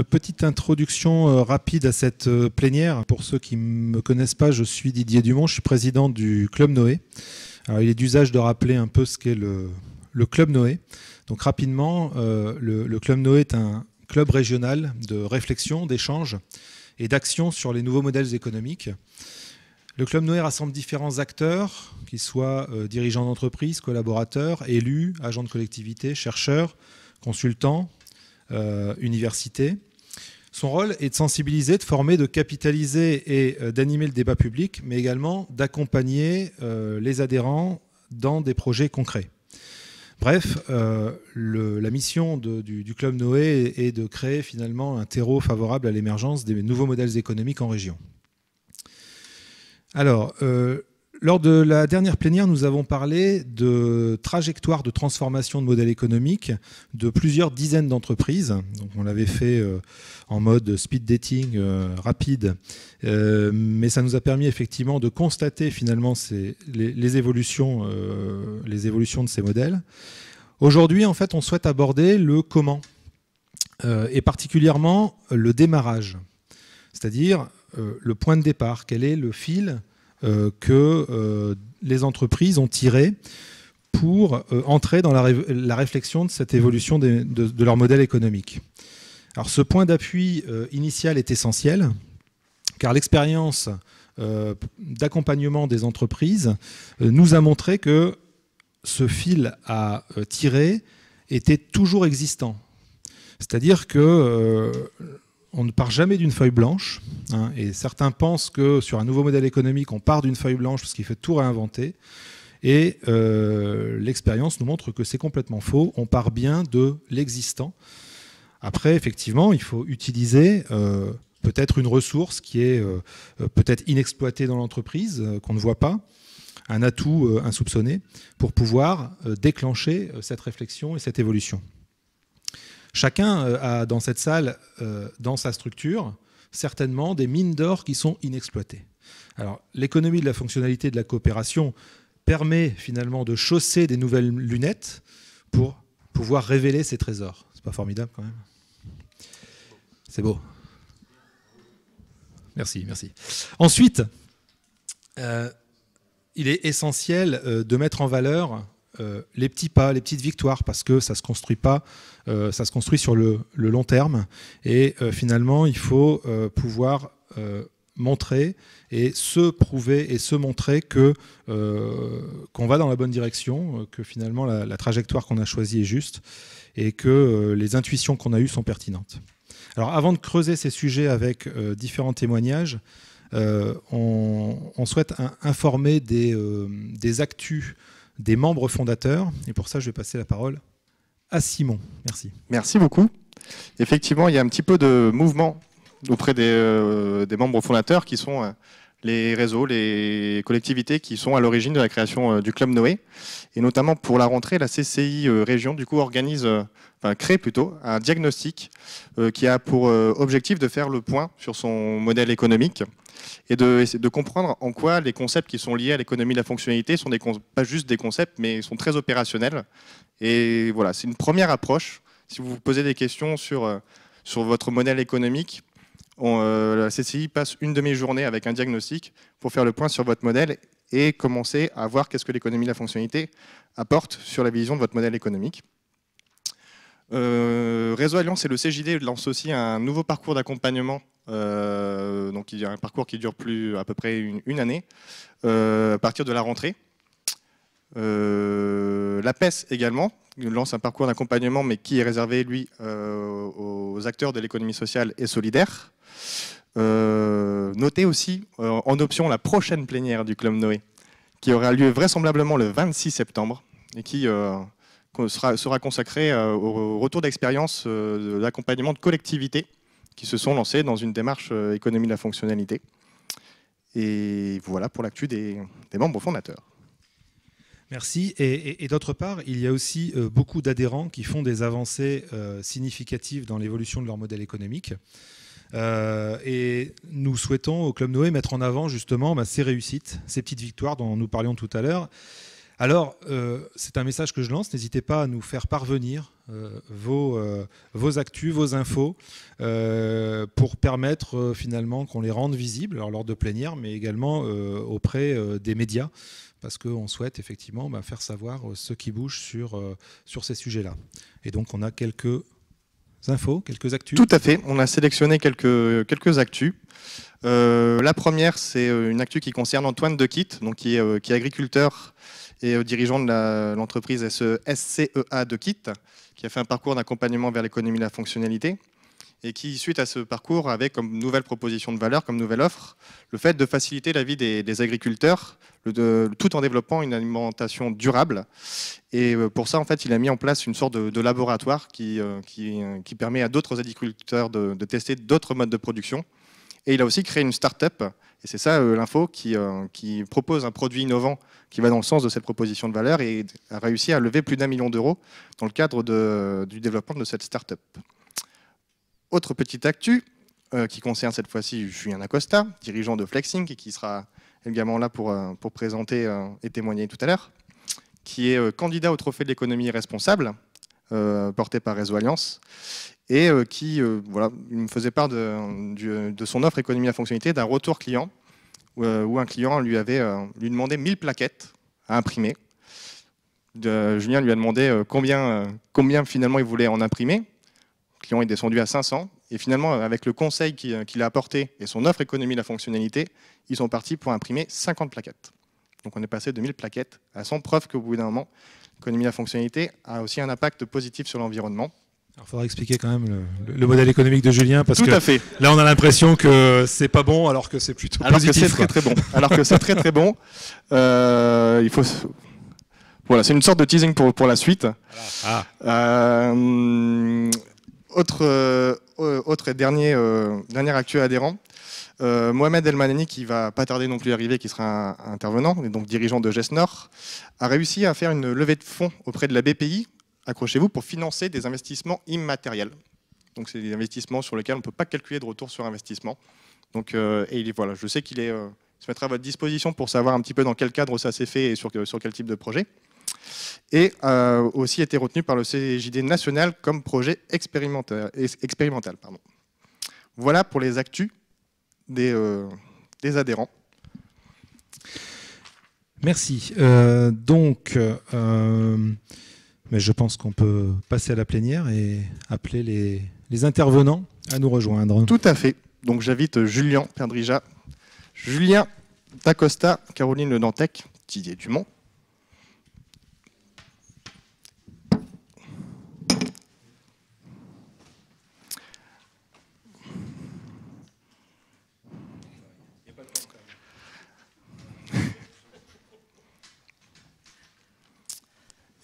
petite introduction rapide à cette plénière. Pour ceux qui ne me connaissent pas, je suis Didier Dumont, je suis président du Club Noé. Alors, il est d'usage de rappeler un peu ce qu'est le Club Noé. Donc rapidement, le Club Noé est un club régional de réflexion, d'échange et d'action sur les nouveaux modèles économiques. Le Club Noé rassemble différents acteurs, qu'ils soient dirigeants d'entreprise, collaborateurs, élus, agents de collectivité, chercheurs, consultants, universités. Son rôle est de sensibiliser, de former, de capitaliser et d'animer le débat public, mais également d'accompagner les adhérents dans des projets concrets. Bref, la mission du Club Noé est de créer finalement un terreau favorable à l'émergence des nouveaux modèles économiques en région. Alors, lors de la dernière plénière, nous avons parlé de trajectoire de transformation de modèles économiques de plusieurs dizaines d'entreprises. Donc, on l'avait fait en mode speed dating rapide, mais ça nous a permis effectivement de constater finalement les évolutions de ces modèles. Aujourd'hui, en fait, on souhaite aborder le comment et particulièrement le démarrage, c'est-à-dire le point de départ. Quel est le fil que les entreprises ont tiré pour entrer dans la réflexion de cette évolution de leur modèle économique. Alors ce point d'appui initial est essentiel, car l'expérience d'accompagnement des entreprises nous a montré que ce fil à tirer était toujours existant. C'est-à-dire que on ne part jamais d'une feuille blanche, hein, et certains pensent que sur un nouveau modèle économique, on part d'une feuille blanche parce qu'il faut tout réinventer. Et l'expérience nous montre que c'est complètement faux. On part bien de l'existant. Après, effectivement, il faut utiliser peut-être une ressource qui est peut-être inexploitée dans l'entreprise, qu'on ne voit pas, un atout insoupçonné, pour pouvoir déclencher cette réflexion et cette évolution. Chacun a dans cette salle, dans sa structure, certainement des mines d'or qui sont inexploitées. Alors, l'économie de la fonctionnalité de la coopération permet finalement de chausser des nouvelles lunettes pour pouvoir révéler ces trésors. C'est pas formidable quand même? C'est beau. Merci, merci. Ensuite, il est essentiel de mettre en valeur les petits pas, les petites victoires, parce que ça se construit pas, ça se construit sur le long terme. Et finalement, il faut pouvoir montrer et se prouver et se montrer qu'on va dans la bonne direction, que finalement la trajectoire qu'on a choisie est juste et que les intuitions qu'on a eues sont pertinentes. Alors, avant de creuser ces sujets avec différents témoignages, on souhaite informer des actus des membres fondateurs. Et pour ça, je vais passer la parole à Simon. Merci. Merci beaucoup. Effectivement, il y a un petit peu de mouvement auprès des membres fondateurs qui sont les réseaux, les collectivités qui sont à l'origine de la création du Club Noé. Et notamment pour la rentrée, la CCI Région du coup crée plutôt un diagnostic qui a pour objectif de faire le point sur son modèle économique et de comprendre en quoi les concepts qui sont liés à l'économie de la fonctionnalité sont pas juste des concepts, mais sont très opérationnels. Et voilà, c'est une première approche. Si vous vous posez des questions sur votre modèle économique, la CCI passe une demi-journée avec un diagnostic pour faire le point sur votre modèle et commencer à voir qu'est-ce que l'économie de la fonctionnalité apporte sur la vision de votre modèle économique. Réseau Alliance et le CJD lancent aussi un nouveau parcours d'accompagnement. Donc il y a un parcours qui dure à peu près une année à partir de la rentrée. La PES également lance un parcours d'accompagnement, mais qui est réservé, lui, aux acteurs de l'économie sociale et solidaire. Notez aussi en option la prochaine plénière du Club Noé, qui aura lieu vraisemblablement le 26 septembre et qui sera consacrée au retour d'expérience de l'accompagnement de collectivités qui se sont lancées dans une démarche économie de la fonctionnalité. Et voilà pour l'actu des membres fondateurs. Merci. Et d'autre part, il y a aussi beaucoup d'adhérents qui font des avancées significatives dans l'évolution de leur modèle économique. Et nous souhaitons au Club Noé mettre en avant justement ces réussites, ces petites victoires dont nous parlions tout à l'heure. Alors, c'est un message que je lance. N'hésitez pas à nous faire parvenir vos actus, vos infos, pour permettre finalement qu'on les rende visibles, alors lors de plénières, mais également auprès des médias, parce qu'on souhaite effectivement faire savoir ce qui bouge sur ces sujets-là. Et donc, on a quelques infos, quelques actus. Tout à fait. On a sélectionné quelques actus. La première, c'est une actu qui concerne Antoine Dequitte, donc qui est agriculteur et dirigeant de l'entreprise SCEA Dequitte, qui a fait un parcours d'accompagnement vers l'économie de la fonctionnalité et qui, suite à ce parcours, avait comme nouvelle proposition de valeur, comme nouvelle offre, le fait de faciliter la vie des agriculteurs, tout en développant une alimentation durable. Et pour ça, en fait, il a mis en place une sorte de laboratoire qui permet à d'autres agriculteurs de tester d'autres modes de production. Et il a aussi créé une start-up, et c'est ça l'info, qui propose un produit innovant qui va dans le sens de cette proposition de valeur et a réussi à lever plus d'1 million d'euros dans le cadre du développement de cette start-up. Autre petite actu qui concerne cette fois-ci Julien Acosta, dirigeant de Flexing, et qui sera également là pour présenter et témoigner tout à l'heure, qui est candidat au trophée de l'économie responsable, porté par Réseau Alliance, et qui voilà, il me faisait part de son offre économie à fonctionnalité, d'un retour client, où un client lui demandait 1000 plaquettes à imprimer. Julien lui a demandé combien finalement il voulait en imprimer. Le client est descendu à 500. Et finalement, avec le conseil qu'il a apporté et son offre économie de la fonctionnalité, ils sont partis pour imprimer 50 plaquettes. Donc on est passé de 1000 plaquettes à 100, preuve qu'au bout d'un moment, l'économie de la fonctionnalité a aussi un impact positif sur l'environnement. Il faudra expliquer quand même le modèle économique de Julien, parce Tout que à fait. Là on a l'impression que c'est pas bon alors que c'est plutôt positif. Alors que c'est très très bon. Alors que c'est très très bon. Voilà, c'est une sorte de teasing pour la suite. Voilà. Autre et dernier actu adhérent, Mohamed El Manani, qui va pas tarder non plus à arriver, qui sera un intervenant, et donc dirigeant de Gesnor, a réussi à faire une levée de fonds auprès de la BPI, accrochez-vous, pour financer des investissements immatériels. Donc c'est des investissements sur lesquels on ne peut pas calculer de retour sur investissement. Donc, voilà, je sais qu'il se mettra à votre disposition pour savoir un petit peu dans quel cadre ça s'est fait et sur quel type de projet. Et aussi été retenu par le CJD national comme projet expérimental. Voilà pour les actus des adhérents. Merci. Mais je pense qu'on peut passer à la plénière et appeler les intervenants à nous rejoindre. Tout à fait. Donc j'invite Julien Perdrija, Julien Acosta, Caroline Le Dantec, Didier Dumont.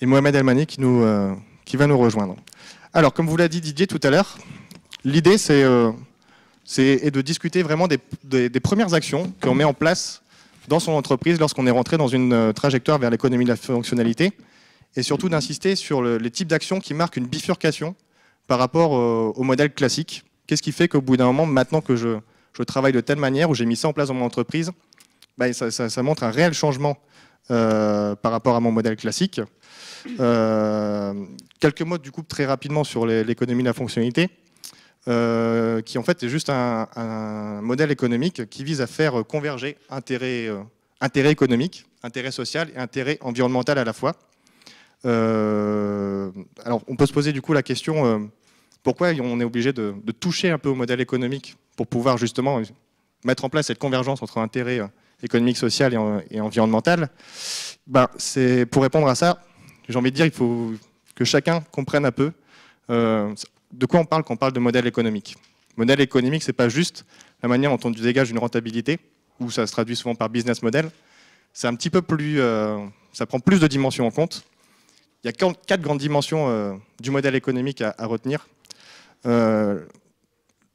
Et Mohamed El Manani qui va nous rejoindre. Alors, comme vous l'a dit Didier tout à l'heure, l'idée c'est de discuter vraiment des premières actions qu'on met en place dans son entreprise lorsqu'on est rentré dans une trajectoire vers l'économie de la fonctionnalité, et surtout d'insister sur les types d'actions qui marquent une bifurcation par rapport au modèle classique. Qu'est-ce qui fait qu'au bout d'un moment, maintenant que je travaille de telle manière, où j'ai mis ça en place dans mon entreprise, ça montre un réel changement par rapport à mon modèle classique. Quelques mots du coup très rapidement sur l'économie de la fonctionnalité, qui en fait est juste un modèle économique qui vise à faire converger intérêt économique, intérêt social et intérêt environnemental à la fois. Alors on peut se poser du coup la question pourquoi on est obligé de toucher un peu au modèle économique pour pouvoir justement mettre en place cette convergence entre intérêt économique, social et environnemental. C'est pour répondre à ça. J'ai envie de dire qu'il faut que chacun comprenne un peu de quoi on parle quand on parle de modèle économique. Modèle économique, ce n'est pas juste la manière dont on dégage une rentabilité, où ça se traduit souvent par business model. C'est un petit peu plus, ça prend plus de dimensions en compte. Il y a 4 grandes dimensions du modèle économique à retenir. Le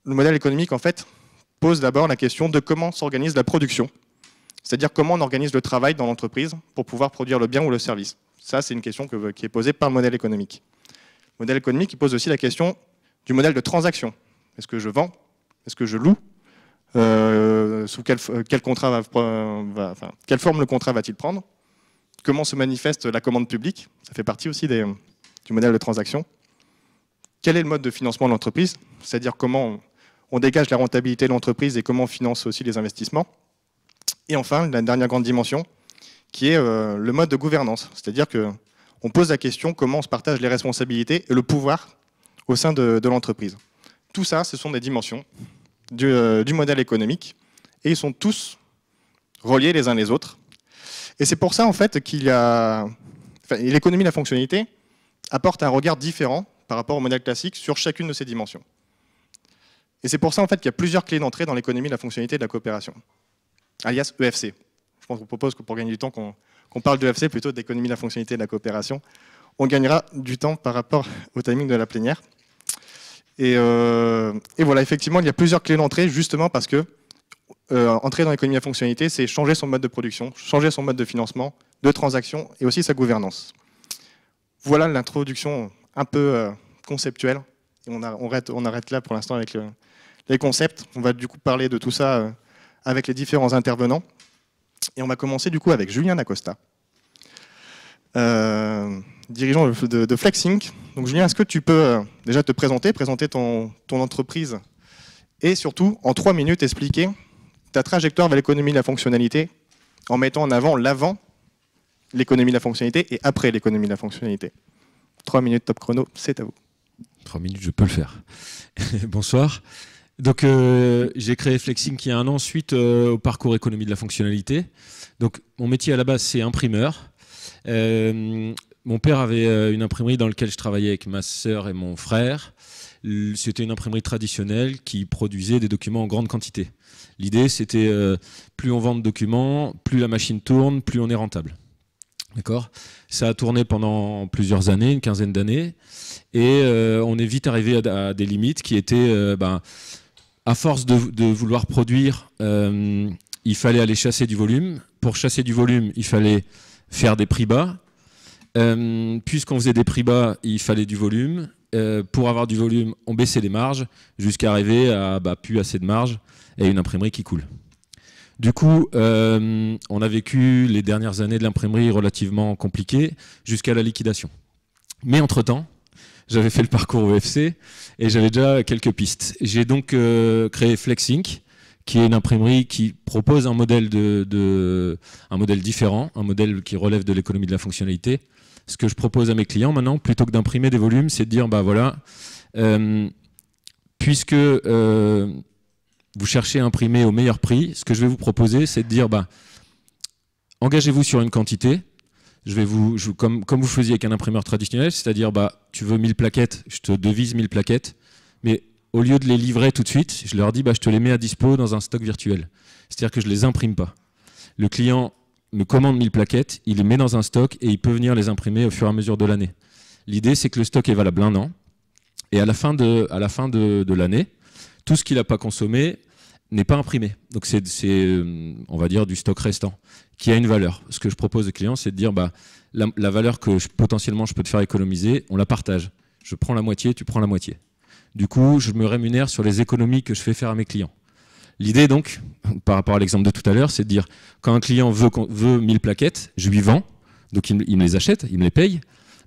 modèle économique, en fait, pose d'abord la question de comment s'organise la production, c'est-à-dire comment on organise le travail dans l'entreprise pour pouvoir produire le bien ou le service. Ça, c'est une question qui est posée par le modèle économique. Le modèle économique il pose aussi la question du modèle de transaction. Est-ce que je vends? Est-ce que je loue? Sous quelle forme le contrat va-t-il prendre? comment se manifeste la commande publique, ça fait partie aussi du modèle de transaction. Quel est le mode de financement de l'entreprise, c'est-à-dire comment on dégage la rentabilité de l'entreprise et comment on finance aussi les investissements. Et enfin, la dernière grande dimension, qui est le mode de gouvernance, c'est-à-dire qu'on pose la question comment on se partage les responsabilités et le pouvoir au sein de l'entreprise. Tout ça, ce sont des dimensions du modèle économique et ils sont tous reliés les uns les autres. Et c'est pour ça en fait l'économie de la fonctionnalité apporte un regard différent par rapport au modèle classique sur chacune de ces dimensions. Et c'est pour ça en fait qu'il y a plusieurs clés d'entrée dans l'économie de la fonctionnalité et de la coopération, alias EFC. Je pense qu'on propose que pour gagner du temps qu'on parle d'EFC plutôt d'économie de la fonctionnalité et de la coopération. On gagnera du temps par rapport au timing de la plénière. Et voilà, effectivement, il y a plusieurs clés d'entrée justement parce que entrer dans l'économie de la fonctionnalité, c'est changer son mode de production, changer son mode de financement, de transaction et aussi sa gouvernance. Voilà l'introduction un peu conceptuelle. Et on arrête là pour l'instant avec les concepts. On va du coup parler de tout ça avec les différents intervenants. Et on va commencer du coup avec Julien Acosta, dirigeant de FlexSync. Donc Julien, est-ce que tu peux déjà te présenter ton entreprise et surtout en 3 minutes expliquer ta trajectoire vers l'économie de la fonctionnalité en mettant en avant l'avant l'économie de la fonctionnalité et après l'économie de la fonctionnalité. 3 minutes top chrono, c'est à vous. 3 minutes, je peux le faire. Bonsoir. Donc, j'ai créé FlexSync il y a 1 an suite au parcours économie de la fonctionnalité. Donc, mon métier à la base, c'est imprimeur. Mon père avait une imprimerie dans laquelle je travaillais avec ma sœur et mon frère. C'était une imprimerie traditionnelle qui produisait des documents en grande quantité. L'idée, c'était plus on vend de documents, plus la machine tourne, plus on est rentable. D'accord ? Ça a tourné pendant plusieurs années, une quinzaine d'années, et on est vite arrivé à des limites qui étaient, à force de vouloir produire, il fallait aller chasser du volume. Pour chasser du volume, il fallait faire des prix bas. Puisqu'on faisait des prix bas, il fallait du volume. Pour avoir du volume, on baissait les marges, jusqu'à arriver à plus assez de marge et une imprimerie qui coule. Du coup, on a vécu les dernières années de l'imprimerie relativement compliquées jusqu'à la liquidation. Mais entre-temps, j'avais fait le parcours EFC et j'avais déjà quelques pistes. J'ai donc créé FlexSync, qui est une imprimerie qui propose un modèle, un modèle différent, un modèle qui relève de l'économie de la fonctionnalité. Ce que je propose à mes clients maintenant, plutôt que d'imprimer des volumes, c'est de dire, voilà, puisque vous cherchez à imprimer au meilleur prix, ce que je vais vous proposer, c'est de dire, engagez-vous sur une quantité. Comme vous faisiez avec un imprimeur traditionnel, c'est-à-dire, tu veux 1000 plaquettes, je te devise 1000 plaquettes, mais au lieu de les livrer tout de suite, je leur dis, je te les mets à dispo dans un stock virtuel. C'est-à-dire que je ne les imprime pas. Le client me commande 1000 plaquettes, il les met dans un stock et il peut venir les imprimer au fur et à mesure de l'année. L'idée, c'est que le stock est valable 1 an, et à la fin de l'année, tout ce qu'il n'a pas consommé n'est pas imprimé. Donc c'est, on va dire, du stock restant, qui a une valeur. Ce que je propose aux clients, c'est de dire, la valeur que potentiellement je peux te faire économiser, on la partage. Je prends la moitié, tu prends la moitié. Du coup, je me rémunère sur les économies que je fais faire à mes clients. L'idée donc, par rapport à l'exemple de tout à l'heure, c'est de dire, quand un client veut 1000 plaquettes, je lui vends, donc il me les achète, il me les paye,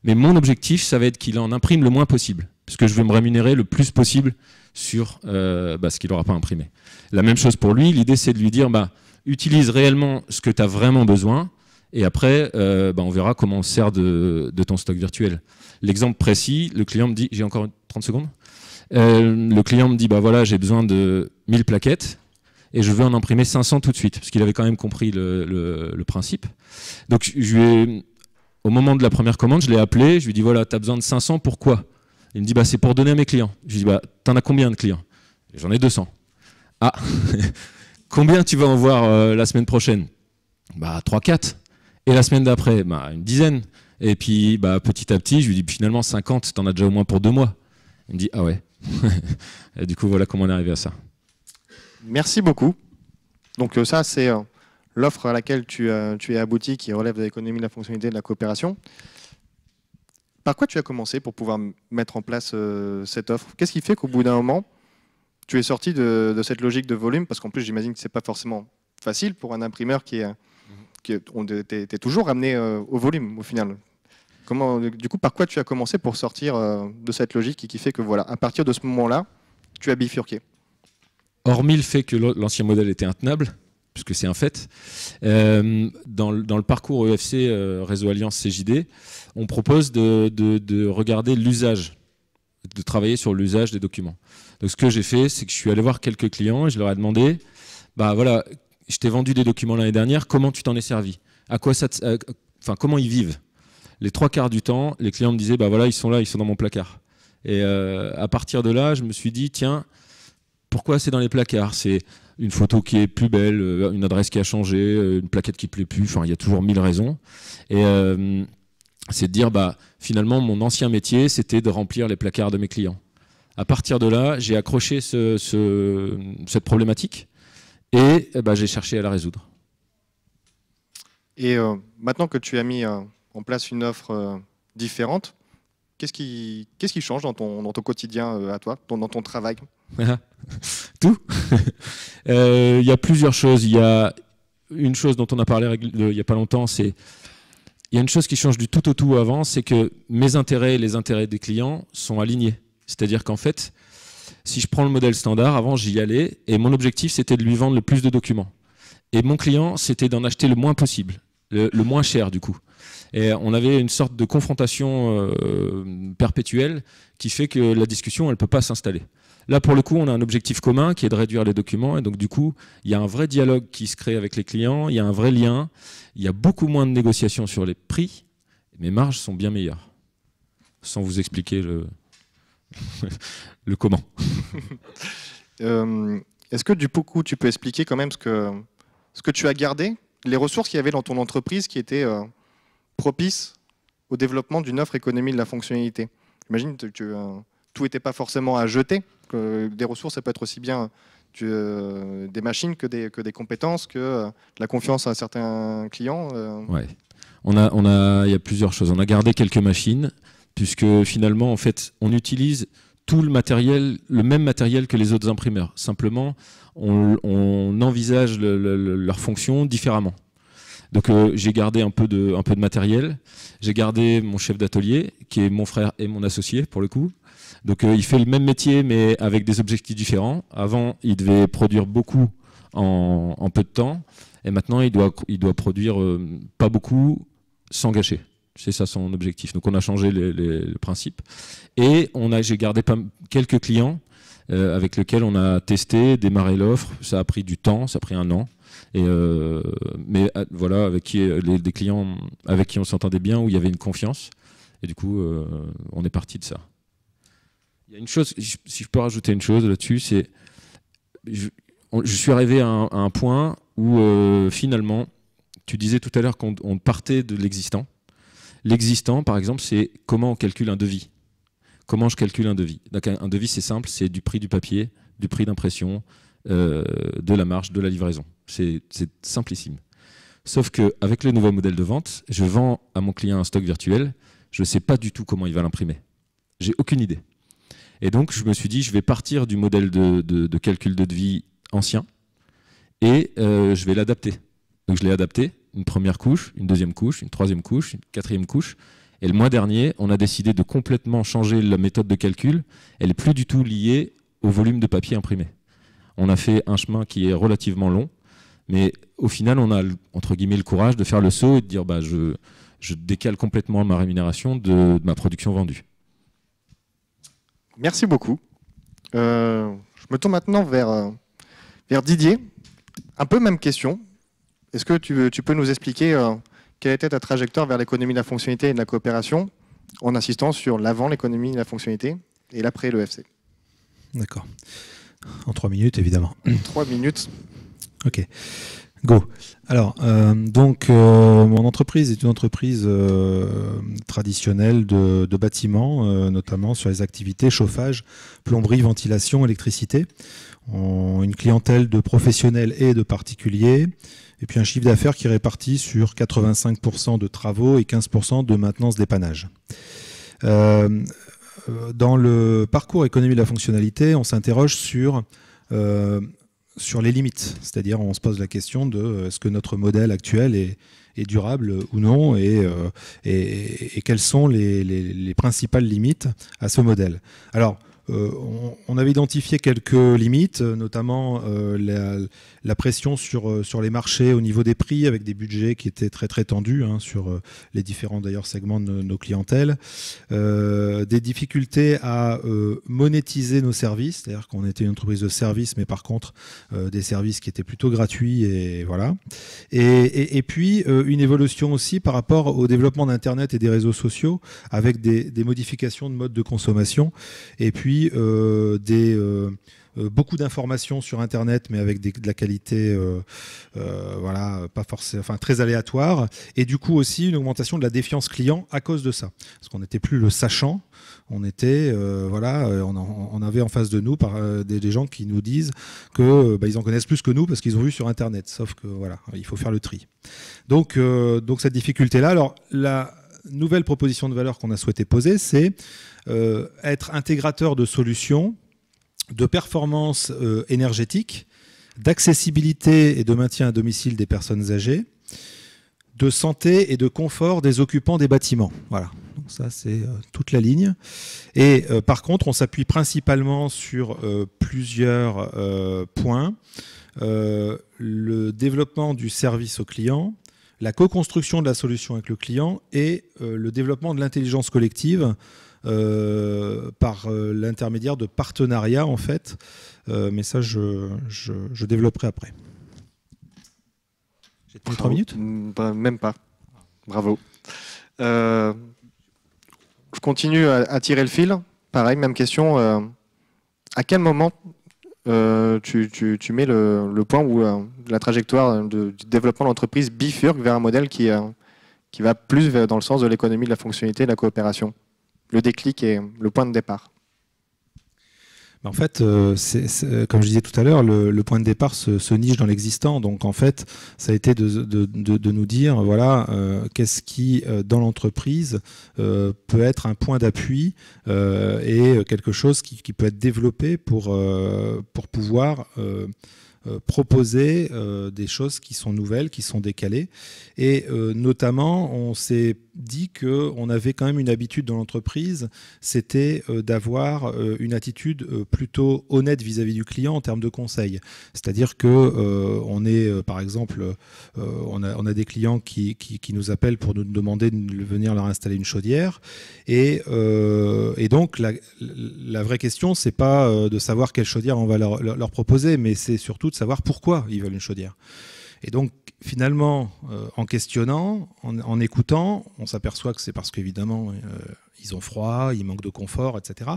mais mon objectif, ça va être qu'il en imprime le moins possible, parce que je veux me rémunérer le plus possible sur ce qu'il n'aura pas imprimé. La même chose pour lui, l'idée c'est de lui dire, utilise réellement ce que tu as vraiment besoin, et après, on verra comment on sert de ton stock virtuel. L'exemple précis, le client me dit, j'ai encore 30 secondes, le client me dit, voilà, j'ai besoin de 1000 plaquettes, et je veux en imprimer 500 tout de suite, parce qu'il avait quand même compris le principe. Donc, au moment de la première commande, je l'ai appelé, je lui ai dit, voilà, tu as besoin de 500, pourquoi? Il me dit, c'est pour donner à mes clients. Je lui ai dit, t'en as combien de clients? J'en ai 200. Ah, combien tu vas en voir la semaine prochaine? 3, 4. Et la semaine d'après, une dizaine. Et puis, petit à petit, je lui dis, finalement, 50, t'en as déjà au moins pour 2 mois. Il me dit, ah ouais. Et du coup, voilà comment on est arrivé à ça. Merci beaucoup. Donc ça, c'est l'offre à laquelle tu es abouti, qui relève de l'économie de la fonctionnalité et de la coopération. Par quoi tu as commencé pour pouvoir mettre en place cette offre? Qu'est-ce qui fait qu'au bout d'un moment, tu es sorti de cette logique de volume? Parce qu'en plus, j'imagine que ce n'est pas forcément facile pour un imprimeur qui t'es toujours ramené au volume au final. Du coup, par quoi tu as commencé pour sortir de cette logique qui fait que voilà, à partir de ce moment-là, tu as bifurqué? Hormis le fait que l'ancien modèle était intenable, puisque c'est un fait, dans le parcours EFC, Réseau Alliance CJD, on propose de regarder l'usage, de travailler sur l'usage des documents. Donc ce que j'ai fait, c'est que je suis allé voir quelques clients et je leur ai demandé, bah voilà, je t'ai vendu des documents l'année dernière, comment tu t'en es servi? À quoi comment ils vivent? Les 3/4 du temps, les clients me disaient, bah voilà, ils sont là, ils sont dans mon placard. Et à partir de là, je me suis dit, tiens, pourquoi c'est dans les placards? C'est une photo qui est plus belle, une adresse qui a changé, une plaquette qui ne plaît plus, enfin, il y a toujours 1000 raisons. Et c'est de dire, bah, finalement, mon ancien métier, c'était de remplir les placards de mes clients. À partir de là, j'ai accroché cette problématique et bah, j'ai cherché à la résoudre. Et maintenant que tu as mis en place une offre différente, qu'est-ce qui change dans ton quotidien à toi, dans ton travail? Tout. Il y a plusieurs choses. Il y a une chose dont on a parlé il n'y a pas longtemps, c'est il y a une chose qui change du tout au tout avant, c'est que mes intérêts et les intérêts des clients sont alignés. C'est-à-dire qu'en fait, si je prends le modèle standard, avant j'y allais et mon objectif c'était de lui vendre le plus de documents. Et mon client, c'était d'en acheter le moins possible, le moins cher du coup. Et on avait une sorte de confrontation perpétuelle qui fait que la discussion, elle ne peut pas s'installer. Là, pour le coup, on a un objectif commun qui est de réduire les documents. Et donc, du coup, il y a un vrai dialogue qui se crée avec les clients. Il y a un vrai lien. Il y a beaucoup moins de négociations sur les prix. Mes marges sont bien meilleures. Sans vous expliquer le comment. Est-ce que, du coup, tu peux expliquer quand même ce que tu as gardé, les ressources qu'il y avait dans ton entreprise qui étaient propices au développement d'une offre économie de la fonctionnalité? J'imagine que tout n'était pas forcément à jeter. Que des ressources, ça peut être aussi bien des machines que des compétences, que la confiance à certains clients. Ouais. Il y a plusieurs choses. On a gardé quelques machines, puisque finalement, en fait, on utilise tout le matériel, le même matériel que les autres imprimeurs. Simplement, on envisage leurs fonctions différemment. Donc j'ai gardé un peu de matériel. J'ai gardé mon chef d'atelier, qui est mon frère et mon associé pour le coup. Donc il fait le même métier mais avec des objectifs différents. Avant, il devait produire beaucoup en peu de temps. Et maintenant, il doit produire pas beaucoup sans gâcher. C'est ça son objectif. Donc on a changé le principe. Et j'ai gardé quelques clients avec lesquels on a testé, démarré l'offre. Ça a pris du temps, ça a pris 1 an. Mais voilà, avec des clients avec qui on s'entendait bien, où il y avait une confiance. Et du coup, on est parti de ça. Il y a une chose, si je peux rajouter une chose là-dessus, c'est je suis arrivé à un point où finalement, tu disais tout à l'heure qu'on partait de l'existant. L'existant, par exemple, c'est comment on calcule un devis. Comment je calcule un devis? Donc, un devis, c'est simple, c'est du prix du papier, du prix d'impression, de la marge, de la livraison. C'est simplissime. Sauf qu'avec le nouveau modèle de vente, je vends à mon client un stock virtuel, je ne sais pas du tout comment il va l'imprimer. J'ai aucune idée. Et donc, je me suis dit, je vais partir du modèle de calcul de devis ancien et je vais l'adapter. Donc, je l'ai adapté, une première couche, une deuxième couche, une troisième couche, une quatrième couche. Et le mois dernier, on a décidé de complètement changer la méthode de calcul. Elle n'est plus du tout liée au volume de papier imprimé. On a fait un chemin qui est relativement long, mais au final, on a, entre guillemets, le courage de faire le saut et de dire bah, je décale complètement ma rémunération de ma production vendue. Merci beaucoup. Je me tourne maintenant vers Didier. Un peu même question. Est-ce que tu peux nous expliquer quelle était ta trajectoire vers l'économie de la fonctionnalité et de la coopération en insistant sur l'avant l'économie de la fonctionnalité et l'après l'EFC? D'accord. En 3 minutes, évidemment. 3 minutes. Ok. Go. Alors, mon entreprise est une entreprise traditionnelle de bâtiments, notamment sur les activités chauffage, plomberie, ventilation, électricité. Une clientèle de professionnels et de particuliers, et puis un chiffre d'affaires qui est réparti sur 85% de travaux et 15% de maintenance dépannage. Dans le parcours économie de la fonctionnalité, on s'interroge sur sur les limites. C'est-à-dire, on se pose la question de est-ce que notre modèle actuel est durable ou non, et quelles sont les principales limites à ce modèle. Alors, on avait identifié quelques limites, notamment la pression sur les marchés au niveau des prix, avec des budgets qui étaient très très tendus sur les différents d'ailleurs segments de nos clientèles, des difficultés à monétiser nos services, c'est-à-dire qu'on était une entreprise de services, mais par contre des services qui étaient plutôt gratuits, et voilà. Et puis une évolution aussi par rapport au développement d'Internet et des réseaux sociaux, avec des modifications de mode de consommation, et puis beaucoup d'informations sur Internet, mais avec de la qualité voilà, pas forcément, enfin, très aléatoire, et du coup aussi une augmentation de la défiance client à cause de ça, parce qu'on n'était plus le sachant, on était voilà, on avait en face de nous des gens qui nous disent que ils en connaissent plus que nous parce qu'ils ont vu sur Internet, sauf que voilà, il faut faire le tri. Donc cette difficulté là, alors la nouvelle proposition de valeur qu'on a souhaité poser, c'est être intégrateur de solutions de performance énergétique, d'accessibilité et de maintien à domicile des personnes âgées, de santé et de confort des occupants des bâtiments. Voilà, donc ça c'est toute la ligne. Et par contre, on s'appuie principalement sur plusieurs points. Le développement du service au client, la co-construction de la solution avec le client et le développement de l'intelligence collective par l'intermédiaire de partenariats en fait, mais ça je développerai après. J'ai tenu 3 minutes ? Même pas. Bravo. Je continue à tirer le fil. Pareil, même question. À quel moment tu mets le point où la trajectoire du développement de l'entreprise bifurque vers un modèle qui va plus dans le sens de l'économie, de la fonctionnalité et de la coopération? Le déclic et le point de départ. En fait, comme je disais tout à l'heure, le point de départ se niche dans l'existant. Donc en fait, ça a été de nous dire, voilà, qu'est-ce qui, dans l'entreprise, peut être un point d'appui et quelque chose qui peut être développé pour pouvoir proposer des choses qui sont nouvelles, qui sont décalées. Et notamment, on s'est dit qu'on avait quand même une habitude dans l'entreprise, c'était d'avoir une attitude plutôt honnête vis-à-vis du client en termes de conseil. C'est-à-dire que on est, par exemple, on a des clients qui nous appellent pour nous demander de venir leur installer une chaudière. Et donc, la vraie question, c'est pas de savoir quelle chaudière on va leur proposer, mais c'est surtout de savoir pourquoi ils veulent une chaudière. Et donc, finalement, en questionnant, en écoutant, on s'aperçoit que c'est parce qu'évidemment, ils ont froid, ils manquent de confort, etc.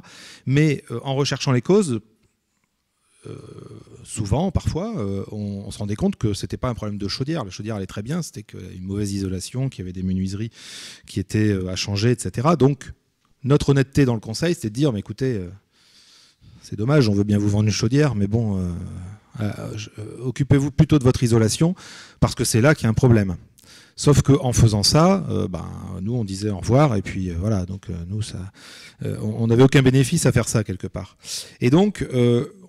Mais en recherchant les causes, souvent, parfois, on se rendait compte que c'était pas un problème de chaudière. La chaudière allait très bien, c'était une mauvaise isolation, qu'il y avait des menuiseries qui étaient à changer, etc. Donc, notre honnêteté dans le conseil, c'était de dire, mais écoutez, c'est dommage, on veut bien vous vendre une chaudière, mais bon... occupez-vous plutôt de votre isolation parce que c'est là qu'il y a un problème. Sauf qu'en faisant ça, nous on disait au revoir et puis voilà, donc nous on n'avait aucun bénéfice à faire ça quelque part. Et donc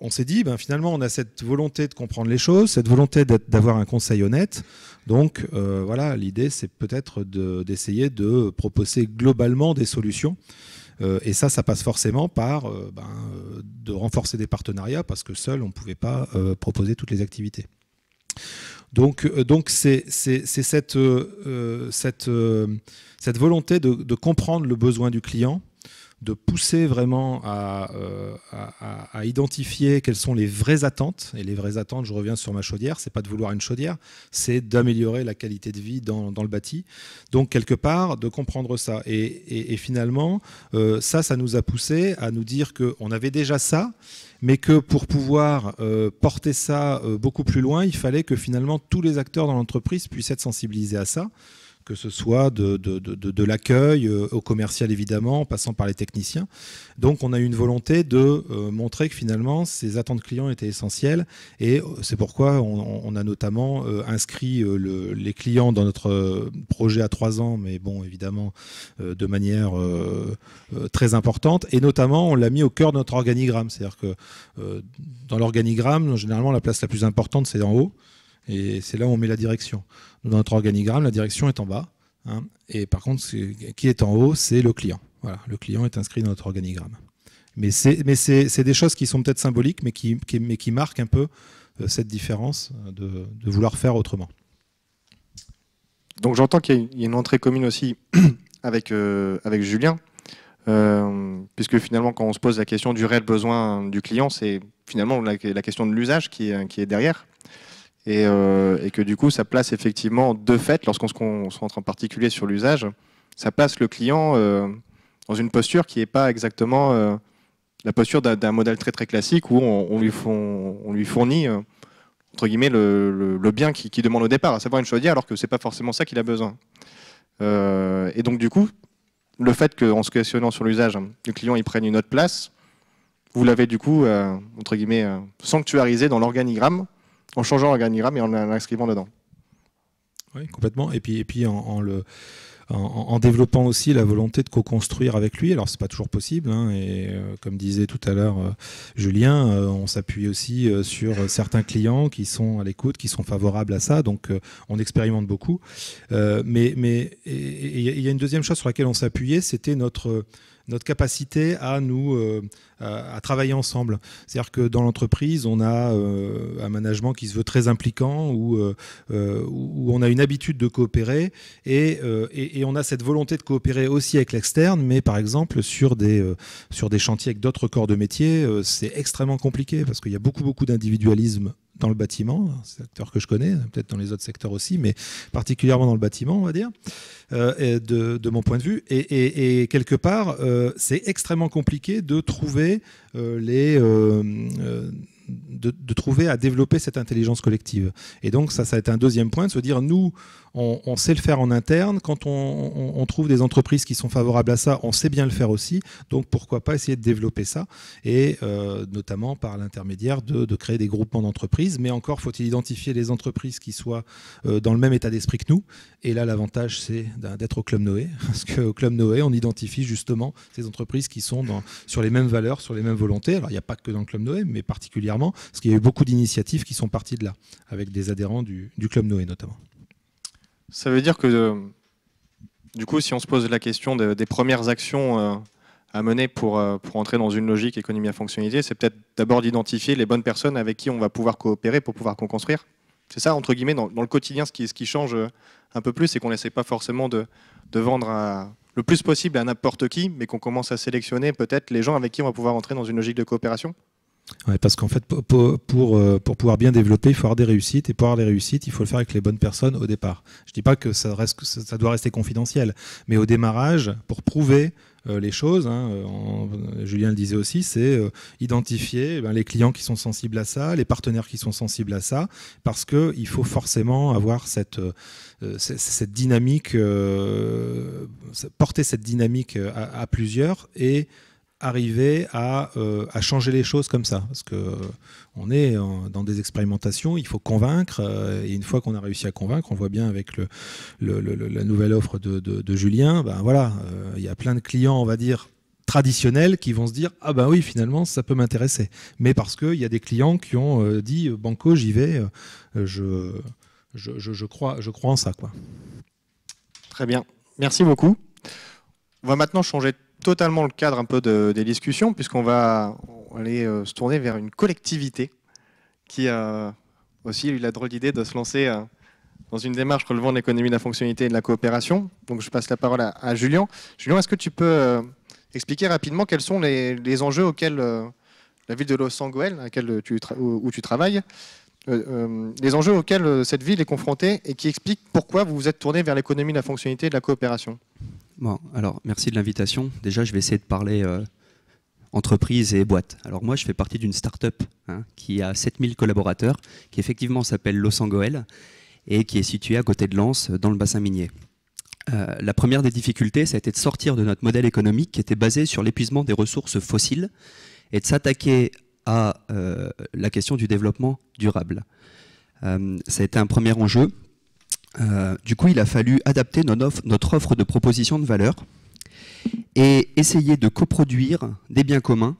on s'est dit finalement on a cette volonté de comprendre les choses, cette volonté d'avoir un conseil honnête. Donc voilà, l'idée c'est peut-être d'essayer de proposer globalement des solutions. Et ça passe forcément par de renforcer des partenariats parce que seul on ne pouvait pas proposer toutes les activités. Donc c'est cette volonté de comprendre le besoin du client, de pousser vraiment à identifier quelles sont les vraies attentes. Et les vraies attentes, je reviens sur ma chaudière, c'est pas de vouloir une chaudière, c'est d'améliorer la qualité de vie dans le bâti. Donc quelque part, de comprendre ça. Et finalement, ça nous a poussé à nous dire qu'on avait déjà ça, mais que pour pouvoir porter ça beaucoup plus loin, il fallait que finalement tous les acteurs dans l'entreprise puissent être sensibilisés à ça, que ce soit de l'accueil au commercial évidemment, en passant par les techniciens. Donc on a eu une volonté de montrer que finalement ces attentes clients étaient essentielles, et c'est pourquoi on a notamment inscrit les clients dans notre projet à 3 ans, mais bon évidemment de manière très importante, et notamment on l'a mis au cœur de notre organigramme, c'est-à-dire que dans l'organigramme, généralement la place la plus importante c'est en haut, et c'est là où on met la direction. Dans notre organigramme, la direction est en bas, hein, et par contre, qui est en haut, c'est le client. Voilà, le client est inscrit dans notre organigramme. Mais c'est des choses qui sont peut-être symboliques, mais qui marquent un peu cette différence de vouloir faire autrement. Donc j'entends qu'il y a une entrée commune aussi avec Julien, puisque finalement, quand on se pose la question du réel besoin du client, c'est finalement la question de l'usage qui est derrière. Et que du coup, ça place effectivement de fait, lorsqu'on se concentre en particulier sur l'usage, ça place le client dans une posture qui n'est pas exactement la posture d'un modèle très très classique où on lui fournit entre guillemets le bien qu'il demande au départ, à savoir une chaudière, alors que c'est pas forcément ça qu'il a besoin. Et donc du coup, le fait qu'en se questionnant sur l'usage, le client il prenne une autre place, vous l'avez du coup entre guillemets sanctuarisé dans l'organigramme, en changeant l'organigramme et en l'inscrivant dedans. Oui, complètement. Et puis en développant aussi la volonté de co-construire avec lui. Alors, c'est pas toujours possible, hein, et comme disait tout à l'heure Julien, on s'appuie aussi sur certains clients qui sont à l'écoute, qui sont favorables à ça, donc on expérimente beaucoup. Mais il y a une deuxième chose sur laquelle on s'appuyait, c'était notre capacité à à travailler ensemble. C'est-à-dire que dans l'entreprise, on a un management qui se veut très impliquant, où on a une habitude de coopérer, et on a cette volonté de coopérer aussi avec l'externe, mais par exemple sur des chantiers avec d'autres corps de métier, c'est extrêmement compliqué, parce qu'il y a beaucoup d'individualisme dans le bâtiment, c'est un secteur que je connais, peut-être dans les autres secteurs aussi, mais particulièrement dans le bâtiment, on va dire, de mon point de vue. Et quelque part, c'est extrêmement compliqué de trouver trouver à développer cette intelligence collective. Et donc ça a été un deuxième point, de se dire, nous, on sait le faire en interne. Quand on trouve des entreprises qui sont favorables à ça, on sait bien le faire aussi. Donc pourquoi pas essayer de développer ça, et notamment par l'intermédiaire de créer des groupements d'entreprises. Mais encore faut-il identifier les entreprises qui soient dans le même état d'esprit que nous. Et là, l'avantage, c'est d'être au Club Noé, parce qu'au Club Noé, on identifie justement ces entreprises qui sont sur les mêmes valeurs, sur les mêmes volontés. Alors il n'y a pas que dans le Club Noé, mais particulièrement, parce qu'il y a eu beaucoup d'initiatives qui sont parties de là, avec des adhérents du Club Noé notamment. Ça veut dire que, du coup, si on se pose la question des premières actions à mener pour entrer dans une logique économie à fonctionnalité, c'est peut-être d'abord d'identifier les bonnes personnes avec qui on va pouvoir coopérer pour pouvoir co-construire. C'est ça, entre guillemets, dans le quotidien, ce qui change un peu plus, c'est qu'on n'essaie pas forcément de vendre le plus possible à n'importe qui, mais qu'on commence à sélectionner peut-être les gens avec qui on va pouvoir entrer dans une logique de coopération. Ouais, parce qu'en fait, pour pouvoir bien développer, il faut avoir des réussites. Et pour avoir des réussites, il faut le faire avec les bonnes personnes au départ. Je ne dis pas que ça doit rester confidentiel, mais au démarrage, pour prouver les choses, hein, Julien le disait aussi, c'est identifier les clients qui sont sensibles à ça, les partenaires qui sont sensibles à ça, parce qu'il faut forcément avoir cette dynamique, porter cette dynamique à plusieurs, et arriver à changer les choses comme ça, parce qu'on est dans des expérimentations, il faut convaincre, et une fois qu'on a réussi à convaincre, on voit bien avec la nouvelle offre de Julien, ben voilà, il y a plein de clients, on va dire, traditionnels qui vont se dire, ah ben oui, finalement ça peut m'intéresser, mais parce qu'il y a des clients qui ont dit, banco, j'y vais, je crois en ça, quoi. Très bien, merci beaucoup. On va maintenant changer totalement le cadre un peu des discussions, puisqu'on va aller se tourner vers une collectivité qui a aussi eu la drôle d'idée de se lancer dans une démarche relevant de l'économie de la fonctionnalité et de la coopération. Donc je passe la parole à Julien. Julien, est-ce que tu peux expliquer rapidement quels sont les enjeux auxquels la ville de Los Angeles, où tu travailles, les enjeux auxquels cette ville est confrontée, et qui expliquent pourquoi vous vous êtes tourné vers l'économie de la fonctionnalité et de la coopération? Bon, alors merci de l'invitation. Déjà, je vais essayer de parler entreprise et boîte. Alors moi, je fais partie d'une start-up qui a 7000 collaborateurs, qui effectivement s'appelle Los Angeles et qui est située à côté de Lens, dans le bassin minier. La première des difficultés, ça a été de sortir de notre modèle économique qui était basé sur l'épuisement des ressources fossiles et de s'attaquer à la question du développement durable. Ça a été un premier enjeu. Du coup, il a fallu adapter notre offre de proposition de valeur et essayer de coproduire des biens communs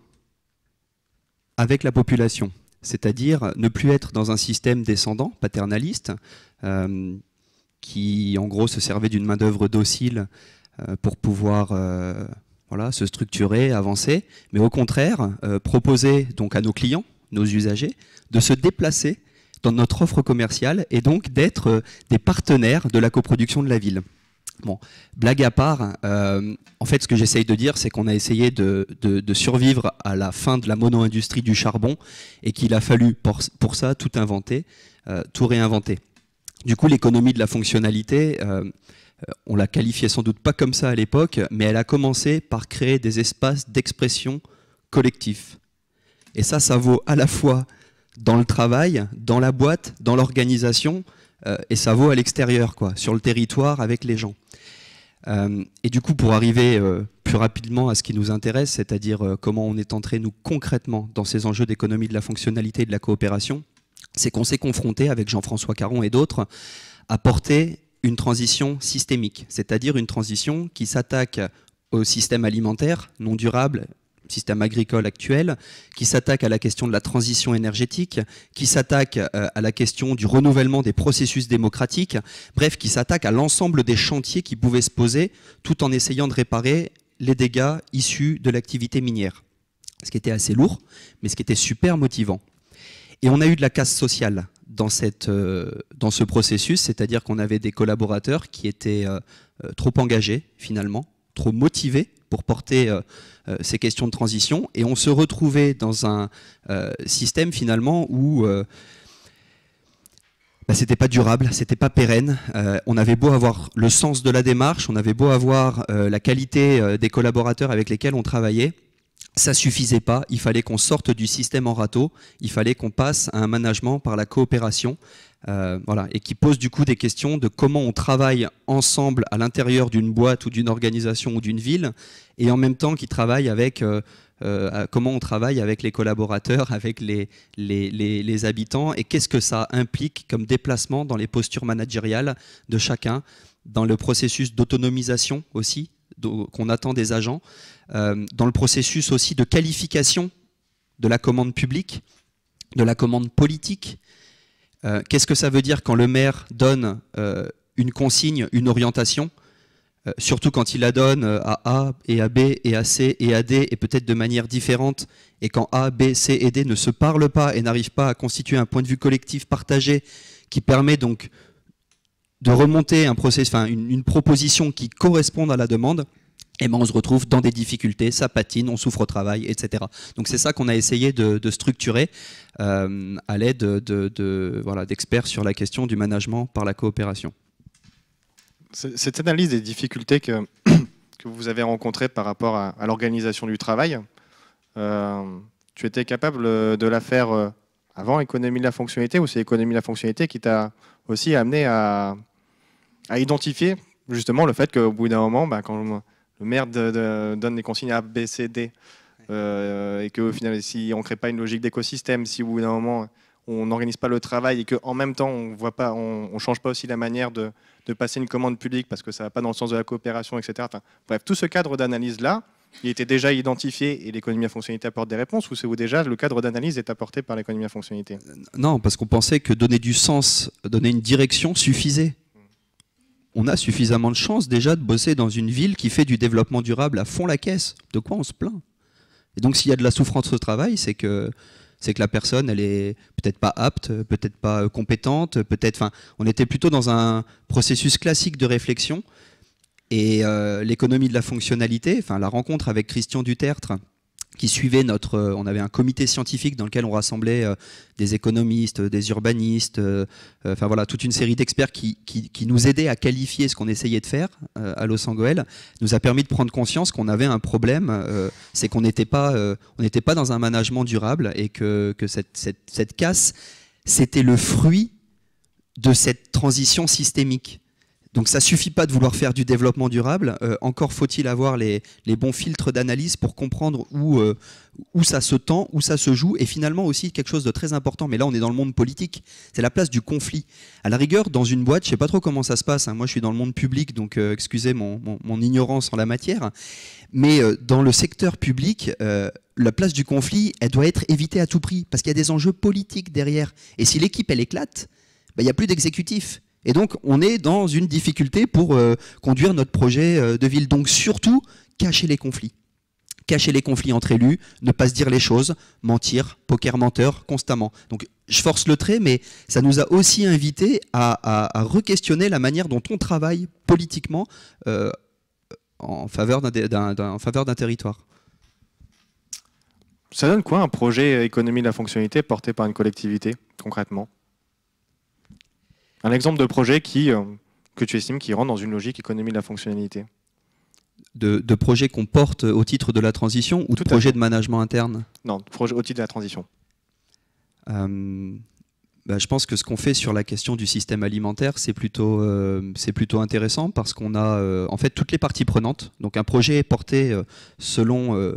avec la population. C'est-à-dire ne plus être dans un système descendant, paternaliste, qui en gros se servait d'une main-d'œuvre docile pour pouvoir voilà, se structurer, avancer, mais au contraire proposer donc à nos clients, nos usagers, de se déplacer dans notre offre commerciale et donc d'être des partenaires de la coproduction de la ville. Bon, blague à part, en fait ce que j'essaye de dire c'est qu'on a essayé de survivre à la fin de la mono-industrie du charbon et qu'il a fallu pour ça tout inventer, tout réinventer. Du coup l'économie de la fonctionnalité, on l'a qualifiée sans doute pas comme ça à l'époque, mais elle a commencé par créer des espaces d'expression collectifs. Et ça vaut à la fois dans le travail, dans la boîte, dans l'organisation, et ça vaut à l'extérieur, quoi, sur le territoire, avec les gens. Et du coup, pour arriver plus rapidement à ce qui nous intéresse, c'est-à-dire comment on est entré, nous, concrètement, dans ces enjeux d'économie de la fonctionnalité et de la coopération, c'est qu'on s'est confronté, avec Jean-François Caron et d'autres, à porter une transition systémique, c'est-à-dire une transition qui s'attaque au système alimentaire non durable, système agricole actuel, qui s'attaque à la question de la transition énergétique, qui s'attaque à la question du renouvellement des processus démocratiques, bref, qui s'attaque à l'ensemble des chantiers qui pouvaient se poser tout en essayant de réparer les dégâts issus de l'activité minière. Ce qui était assez lourd, mais ce qui était super motivant. Et on a eu de la casse sociale dans ce processus, c'est-à-dire qu'on avait des collaborateurs qui étaient trop engagés, finalement, trop motivés pour porter ces questions de transition, et on se retrouvait dans un système finalement où c'était pas durable, c'était pas pérenne. On avait beau avoir le sens de la démarche, on avait beau avoir la qualité des collaborateurs avec lesquels on travaillait, ça suffisait pas. Il fallait qu'on sorte du système en râteau, il fallait qu'on passe à un management par la coopération. Voilà, et qui pose du coup des questions de comment on travaille ensemble à l'intérieur d'une boîte ou d'une organisation ou d'une ville, et en même temps qui travaille avec comment on travaille avec les collaborateurs, avec les habitants, et qu'est-ce que ça implique comme déplacement dans les postures managériales de chacun, dans le processus d'autonomisation aussi qu'on attend des agents, dans le processus aussi de qualification de la commande publique, de la commande politique. Qu'est-ce que ça veut dire quand le maire donne une consigne, une orientation, surtout quand il la donne à A et à B et à C et à D, et peut-être de manière différente, et quand A, B, C et D ne se parlent pas et n'arrivent pas à constituer un point de vue collectif partagé qui permet donc de remonter un processus, enfin une proposition qui corresponde à la demande, et ben on se retrouve dans des difficultés, ça patine, on souffre au travail, etc. Donc c'est ça qu'on a essayé de structurer à l'aide voilà, d'experts sur la question du management par la coopération. Cette analyse des difficultés que vous avez rencontrées par rapport à l'organisation du travail, tu étais capable de la faire avant économie de la fonctionnalité, ou c'est économie de la fonctionnalité qui t'a aussi amené à identifier justement le fait qu'au bout d'un moment, quand le maire donne des consignes A, B, C, D, et qu'au final, si on ne crée pas une logique d'écosystème, si au bout d'un moment, on n'organise pas le travail et qu'en même temps, on ne change pas aussi la manière de passer une commande publique parce que ça ne va pas dans le sens de la coopération, etc. Enfin, bref, tout ce cadre d'analyse-là, il était déjà identifié et l'économie à fonctionnalité apporte des réponses, ou c'est où déjà le cadre d'analyse est apporté par l'économie à fonctionnalité? Non, parce qu'on pensait que donner du sens, donner une direction suffisait. On a suffisamment de chance déjà de bosser dans une ville qui fait du développement durable à fond la caisse. De quoi on se plaint? Et donc s'il y a de la souffrance au travail, c'est que la personne, elle est peut-être pas apte, peut-être pas compétente, enfin, on était plutôt dans un processus classique de réflexion. Et l'économie de la fonctionnalité, enfin la rencontre avec Christian Dutertre, qui suivait on avait un comité scientifique dans lequel on rassemblait des économistes, des urbanistes, enfin voilà, toute une série d'experts qui nous aidaient à qualifier ce qu'on essayait de faire à Los Angeles, nous a permis de prendre conscience qu'on avait un problème, c'est qu'on n'était pas dans un management durable, et que cette casse, c'était le fruit de cette transition systémique. Donc ça suffit pas de vouloir faire du développement durable, encore faut-il avoir les bons filtres d'analyse pour comprendre où ça se tend, où ça se joue, et finalement aussi quelque chose de très important, mais là on est dans le monde politique, c'est la place du conflit. À la rigueur, dans une boîte, je sais pas trop comment ça se passe, hein, moi je suis dans le monde public, donc excusez mon ignorance en la matière, mais dans le secteur public, la place du conflit, elle doit être évitée à tout prix, parce qu'il y a des enjeux politiques derrière, et si l'équipe elle éclate, il n'y a plus d'exécutif. Et donc, on est dans une difficulté pour conduire notre projet de ville. Donc, surtout, cacher les conflits. Cacher les conflits entre élus, ne pas se dire les choses, mentir, poker menteur, constamment. Donc, je force le trait, mais ça nous a aussi invités à re-questionner la manière dont on travaille politiquement en faveur d'un territoire. Ça donne quoi un projet économie de la fonctionnalité porté par une collectivité, concrètement ? Un exemple de projet que tu estimes qui rentre dans une logique économie de la fonctionnalité. De projets qu'on porte au titre de la transition ou de projets de management interne? Non, projet au titre de la transition. Je pense que ce qu'on fait sur la question du système alimentaire, c'est plutôt intéressant parce qu'on a en fait toutes les parties prenantes. Donc un projet est porté selon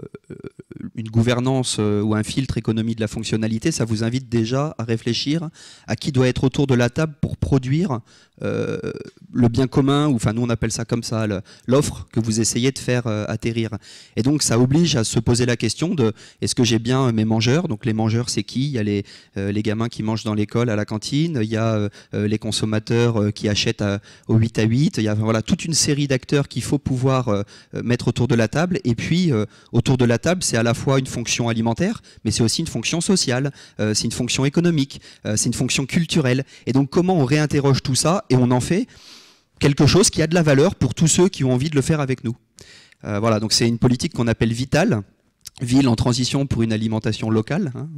une gouvernance ou un filtre économie de la fonctionnalité. Ça vous invite déjà à réfléchir à qui doit être autour de la table pour produire le bien commun, ou enfin nous on appelle ça comme ça, l'offre que vous essayez de faire atterrir. Et donc ça oblige à se poser la question de est-ce que j'ai bien mes mangeurs? Donc les mangeurs c'est qui? Il y a les gamins qui mangent dans l'école à la cantine, il y a les consommateurs qui achètent au 8 à 8, il y a voilà, toute une série d'acteurs qu'il faut pouvoir mettre autour de la table. Et puis autour de la table c'est à la fois une fonction alimentaire, mais c'est aussi une fonction sociale, c'est une fonction économique, c'est une fonction culturelle. Et donc comment on réinterroge tout ça et on en fait quelque chose qui a de la valeur pour tous ceux qui ont envie de le faire avec nous. Voilà, donc c'est une politique qu'on appelle VITAL, Ville en transition pour une alimentation locale, hein,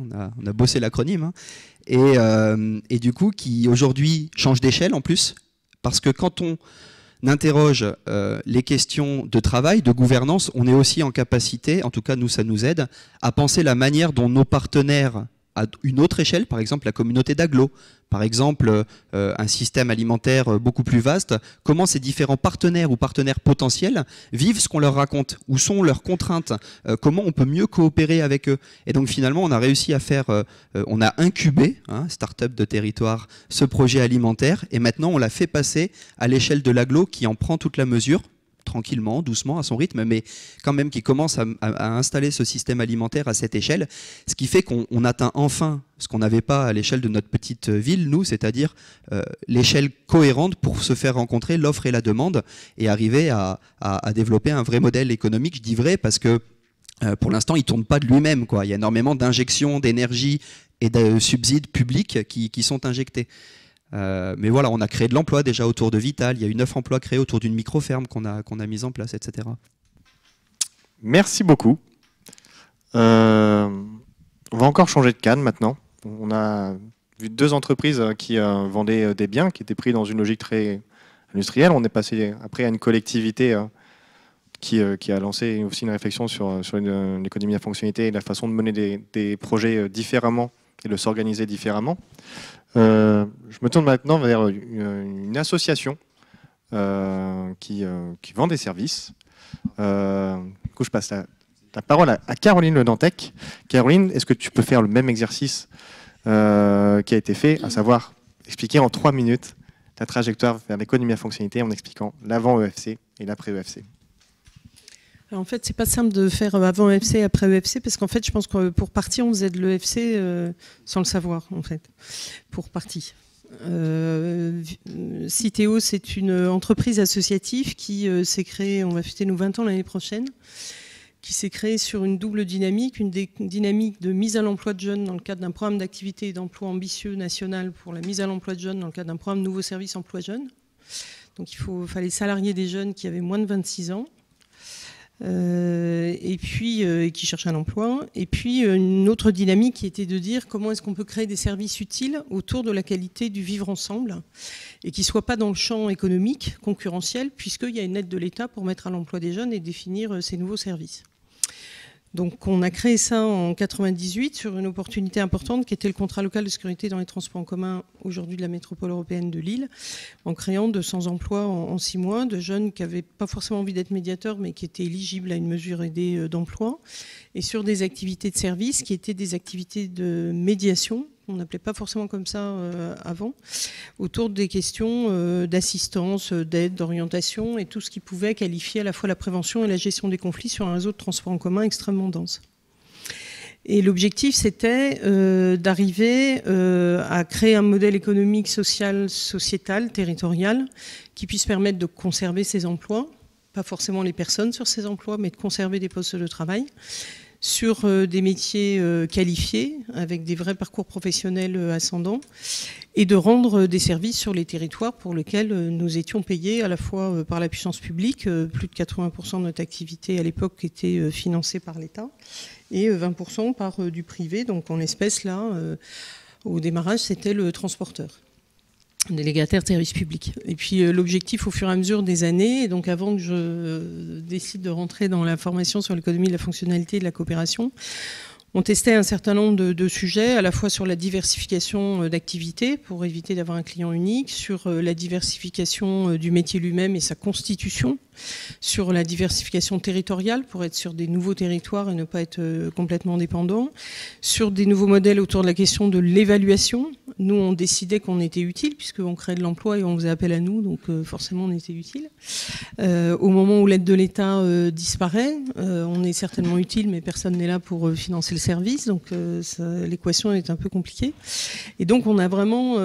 on a bossé l'acronyme, hein, et du coup qui aujourd'hui change d'échelle en plus, parce que quand on interroge les questions de travail, de gouvernance, on est aussi en capacité, en tout cas nous ça nous aide, à penser la manière dont nos partenaires à une autre échelle, par exemple la communauté d'agglo, par exemple un système alimentaire beaucoup plus vaste, comment ces différents partenaires ou partenaires potentiels vivent ce qu'on leur raconte, où sont leurs contraintes, comment on peut mieux coopérer avec eux. Et donc finalement on a réussi à faire, on a incubé, hein, start-up de territoire, ce projet alimentaire, et maintenant on l'a fait passer à l'échelle de l'agglo qui en prend toute la mesure, tranquillement, doucement, à son rythme, mais quand même qui commence à installer ce système alimentaire à cette échelle, ce qui fait qu'on atteint enfin ce qu'on n'avait pas à l'échelle de notre petite ville, nous, c'est-à-dire l'échelle cohérente pour se faire rencontrer l'offre et la demande et arriver à développer un vrai modèle économique. Je dis vrai parce que pour l'instant, il ne tourne pas de lui-même, quoi. Il y a énormément d'injections d'énergie et de subsides publics qui sont injectés. Mais voilà, on a créé de l'emploi déjà autour de Vital, il y a eu 9 emplois créés autour d'une micro-ferme qu'on a mis en place, etc. Merci beaucoup. On va encore changer de cadre maintenant. On a vu 2 entreprises qui vendaient des biens, qui étaient pris dans une logique très industrielle. On est passé après à une collectivité qui a lancé aussi une réflexion sur l'économie à fonctionnalité et la façon de mener des projets différemment et de s'organiser différemment. Je me tourne maintenant vers une association qui vend des services. Du coup, je passe la parole à Caroline Le Dantec. Caroline, est-ce que tu peux faire le même exercice qui a été fait, à savoir expliquer en 3 minutes ta trajectoire vers l'économie à fonctionnalité en expliquant l'avant EFC et l'après EFC? Alors en fait, c'est pas simple de faire avant EFC et après EFC, parce qu'en fait, je pense que pour partie, on faisait de l'EFC sans le savoir, en fait, pour partie. Citeo, c'est une entreprise associative qui s'est créée, on va fêter nos 20 ans l'année prochaine, qui s'est créée sur une double dynamique, une dynamique de mise à l'emploi de jeunes dans le cadre d'un programme d'activité et d'emploi ambitieux national pour la mise à l'emploi de jeunes dans le cadre d'un programme Nouveau Service Emploi Jeunes. Donc il fallait salarier des jeunes qui avaient moins de 26 ans. Et puis qui cherchaient un emploi, et puis une autre dynamique qui était de dire comment est-ce qu'on peut créer des services utiles autour de la qualité du vivre ensemble et qui ne soient pas dans le champ économique concurrentiel, puisqu'il y a une aide de l'État pour mettre à l'emploi des jeunes et définir ces nouveaux services. Donc on a créé ça en 98 sur une opportunité importante qui était le contrat local de sécurité dans les transports en commun aujourd'hui de la métropole européenne de Lille, en créant 200 emplois en 6 mois de jeunes qui n'avaient pas forcément envie d'être médiateurs mais qui étaient éligibles à une mesure aidée d'emploi, et sur des activités de service qui étaient des activités de médiation, on n'appelait pas forcément comme ça avant, autour des questions d'assistance, d'aide, d'orientation et tout ce qui pouvait qualifier à la fois la prévention et la gestion des conflits sur un réseau de transport en commun extrêmement dense. Et l'objectif, c'était d'arriver à créer un modèle économique, social, sociétal, territorial, qui puisse permettre de conserver ces emplois, pas forcément les personnes sur ces emplois, mais de conserver des postes de travail, sur des métiers qualifiés, avec des vrais parcours professionnels ascendants, et de rendre des services sur les territoires pour lesquels nous étions payés à la fois par la puissance publique, plus de 80% de notre activité à l'époque était financée par l'État, et 20% par du privé, donc en l'espèce là, au démarrage c'était le transporteur, délégataire de service public. Et puis l'objectif au fur et à mesure des années, et donc avant que je décide de rentrer dans la formation sur l'économie de la fonctionnalité et de la coopération, on testait un certain nombre de sujets, à la fois sur la diversification d'activités pour éviter d'avoir un client unique, sur la diversification du métier lui-même et sa constitution, sur la diversification territoriale pour être sur des nouveaux territoires et ne pas être complètement dépendant, sur des nouveaux modèles autour de la question de l'évaluation. Nous, on décidait qu'on était utile puisqu'on créait de l'emploi et on faisait appel à nous, donc forcément on était utile. Au moment où l'aide de l'État disparaît, on est certainement utile, mais personne n'est là pour financer le service, donc l'équation est un peu compliquée. Et donc on a vraiment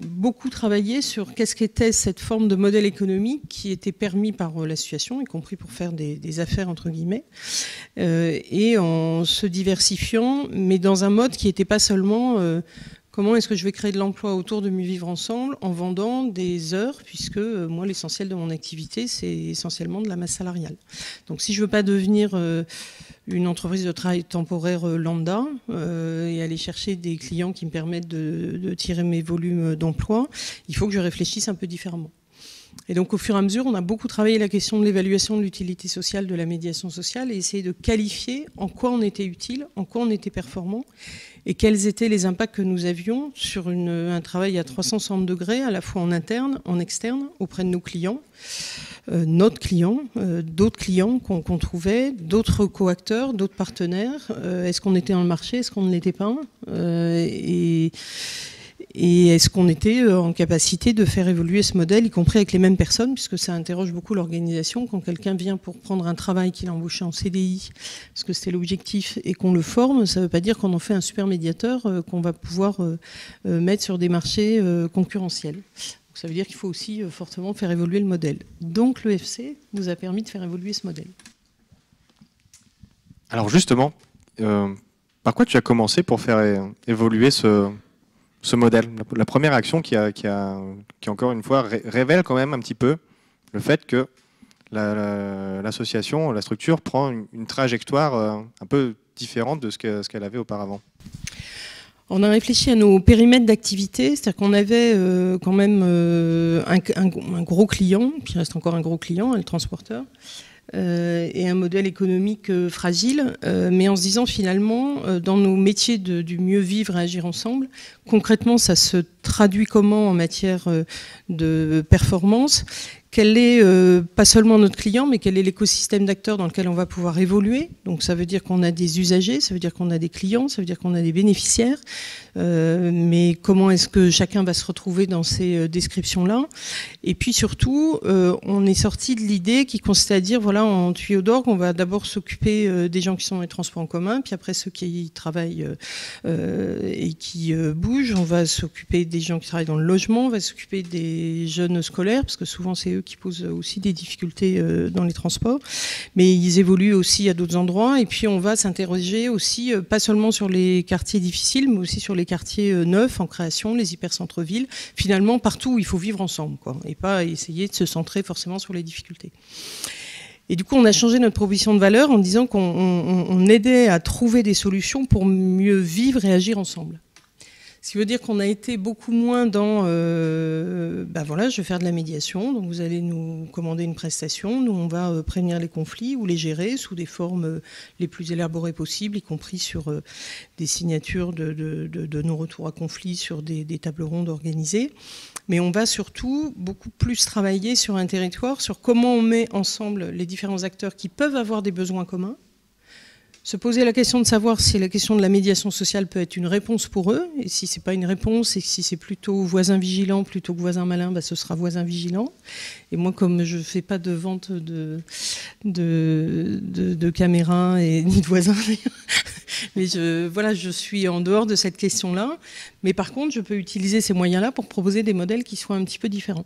beaucoup travaillé sur qu'est-ce qu'était cette forme de modèle économique qui était permis par l'association, y compris pour faire des affaires entre guillemets, et en se diversifiant, mais dans un mode qui n'était pas seulement comment est-ce que je vais créer de l'emploi autour de Mieux Vivre Ensemble en vendant des heures, puisque moi l'essentiel de mon activité c'est essentiellement de la masse salariale. Donc si je veux pas devenir une entreprise de travail temporaire lambda et aller chercher des clients qui me permettent de tirer mes volumes d'emploi, il faut que je réfléchisse un peu différemment. Et donc au fur et à mesure, on a beaucoup travaillé la question de l'évaluation de l'utilité sociale, de la médiation sociale, et essayer de qualifier en quoi on était utile, en quoi on était performant, et quels étaient les impacts que nous avions sur un travail à 360 degrés, à la fois en interne, en externe, auprès de nos clients, notre client, d'autres clients qu'on trouvait, d'autres coacteurs, d'autres partenaires. Est-ce qu'on était dans le marché, est-ce qu'on ne l'était pas, et est-ce qu'on était en capacité de faire évoluer ce modèle, y compris avec les mêmes personnes, puisque ça interroge beaucoup l'organisation. Quand quelqu'un vient pour prendre un travail qu'il a embauché en CDI, parce que c'était l'objectif, et qu'on le forme, ça ne veut pas dire qu'on en fait un super médiateur qu'on va pouvoir mettre sur des marchés concurrentiels. Donc ça veut dire qu'il faut aussi fortement faire évoluer le modèle. Donc l'EFC nous a permis de faire évoluer ce modèle. Alors justement, par quoi tu as commencé pour faire évoluer ce modèle? La première action qui encore une fois révèle quand même un petit peu le fait que l'association, la structure prend une trajectoire un peu différente de ce qu'elle avait auparavant. On a réfléchi à nos périmètres d'activité, c'est-à-dire qu'on avait quand même un gros client, qui reste encore un gros client, le transporteur, et un modèle économique fragile, mais en se disant finalement, dans nos métiers du mieux vivre et agir ensemble, concrètement ça se traduit comment en matière de performance? Quel est pas seulement notre client, mais quel est l'écosystème d'acteurs dans lequel on va pouvoir évoluer? Donc ça veut dire qu'on a des usagers, ça veut dire qu'on a des clients, ça veut dire qu'on a des bénéficiaires. Mais comment est-ce que chacun va se retrouver dans ces descriptions-là? Et puis surtout, on est sorti de l'idée qui consistait à dire, voilà, en tuyau d'orgue, on va d'abord s'occuper des gens qui sont dans les transports en commun, puis après ceux qui travaillent et qui bougent, on va s'occuper des gens qui travaillent dans le logement, on va s'occuper des jeunes scolaires, parce que souvent c'est eux qui posent aussi des difficultés dans les transports, mais ils évoluent aussi à d'autres endroits. Et puis on va s'interroger aussi, pas seulement sur les quartiers difficiles, mais aussi sur les quartiers neufs en création, les hypercentres-villes, finalement partout où il faut vivre ensemble, quoi, et pas essayer de se centrer forcément sur les difficultés. Et du coup, on a changé notre proposition de valeur en disant qu'on aidait à trouver des solutions pour mieux vivre et agir ensemble. Ce qui veut dire qu'on a été beaucoup moins dans voilà, je vais faire de la médiation, donc vous allez nous commander une prestation, nous on va prévenir les conflits ou les gérer sous des formes les plus élaborées possibles, y compris sur des signatures de non-retour à conflit sur des tables rondes organisées. Mais on va surtout beaucoup plus travailler sur un territoire, sur comment on met ensemble les différents acteurs qui peuvent avoir des besoins communs. Se poser la question de savoir si la question de la médiation sociale peut être une réponse pour eux, et si ce n'est pas une réponse, et si c'est plutôt voisin vigilant plutôt que voisin malin, bah ce sera voisin vigilant. Et moi, comme je ne fais pas de vente de caméras ni de voisins, mais je suis en dehors de cette question-là. Mais par contre, je peux utiliser ces moyens-là pour proposer des modèles qui soient un petit peu différents.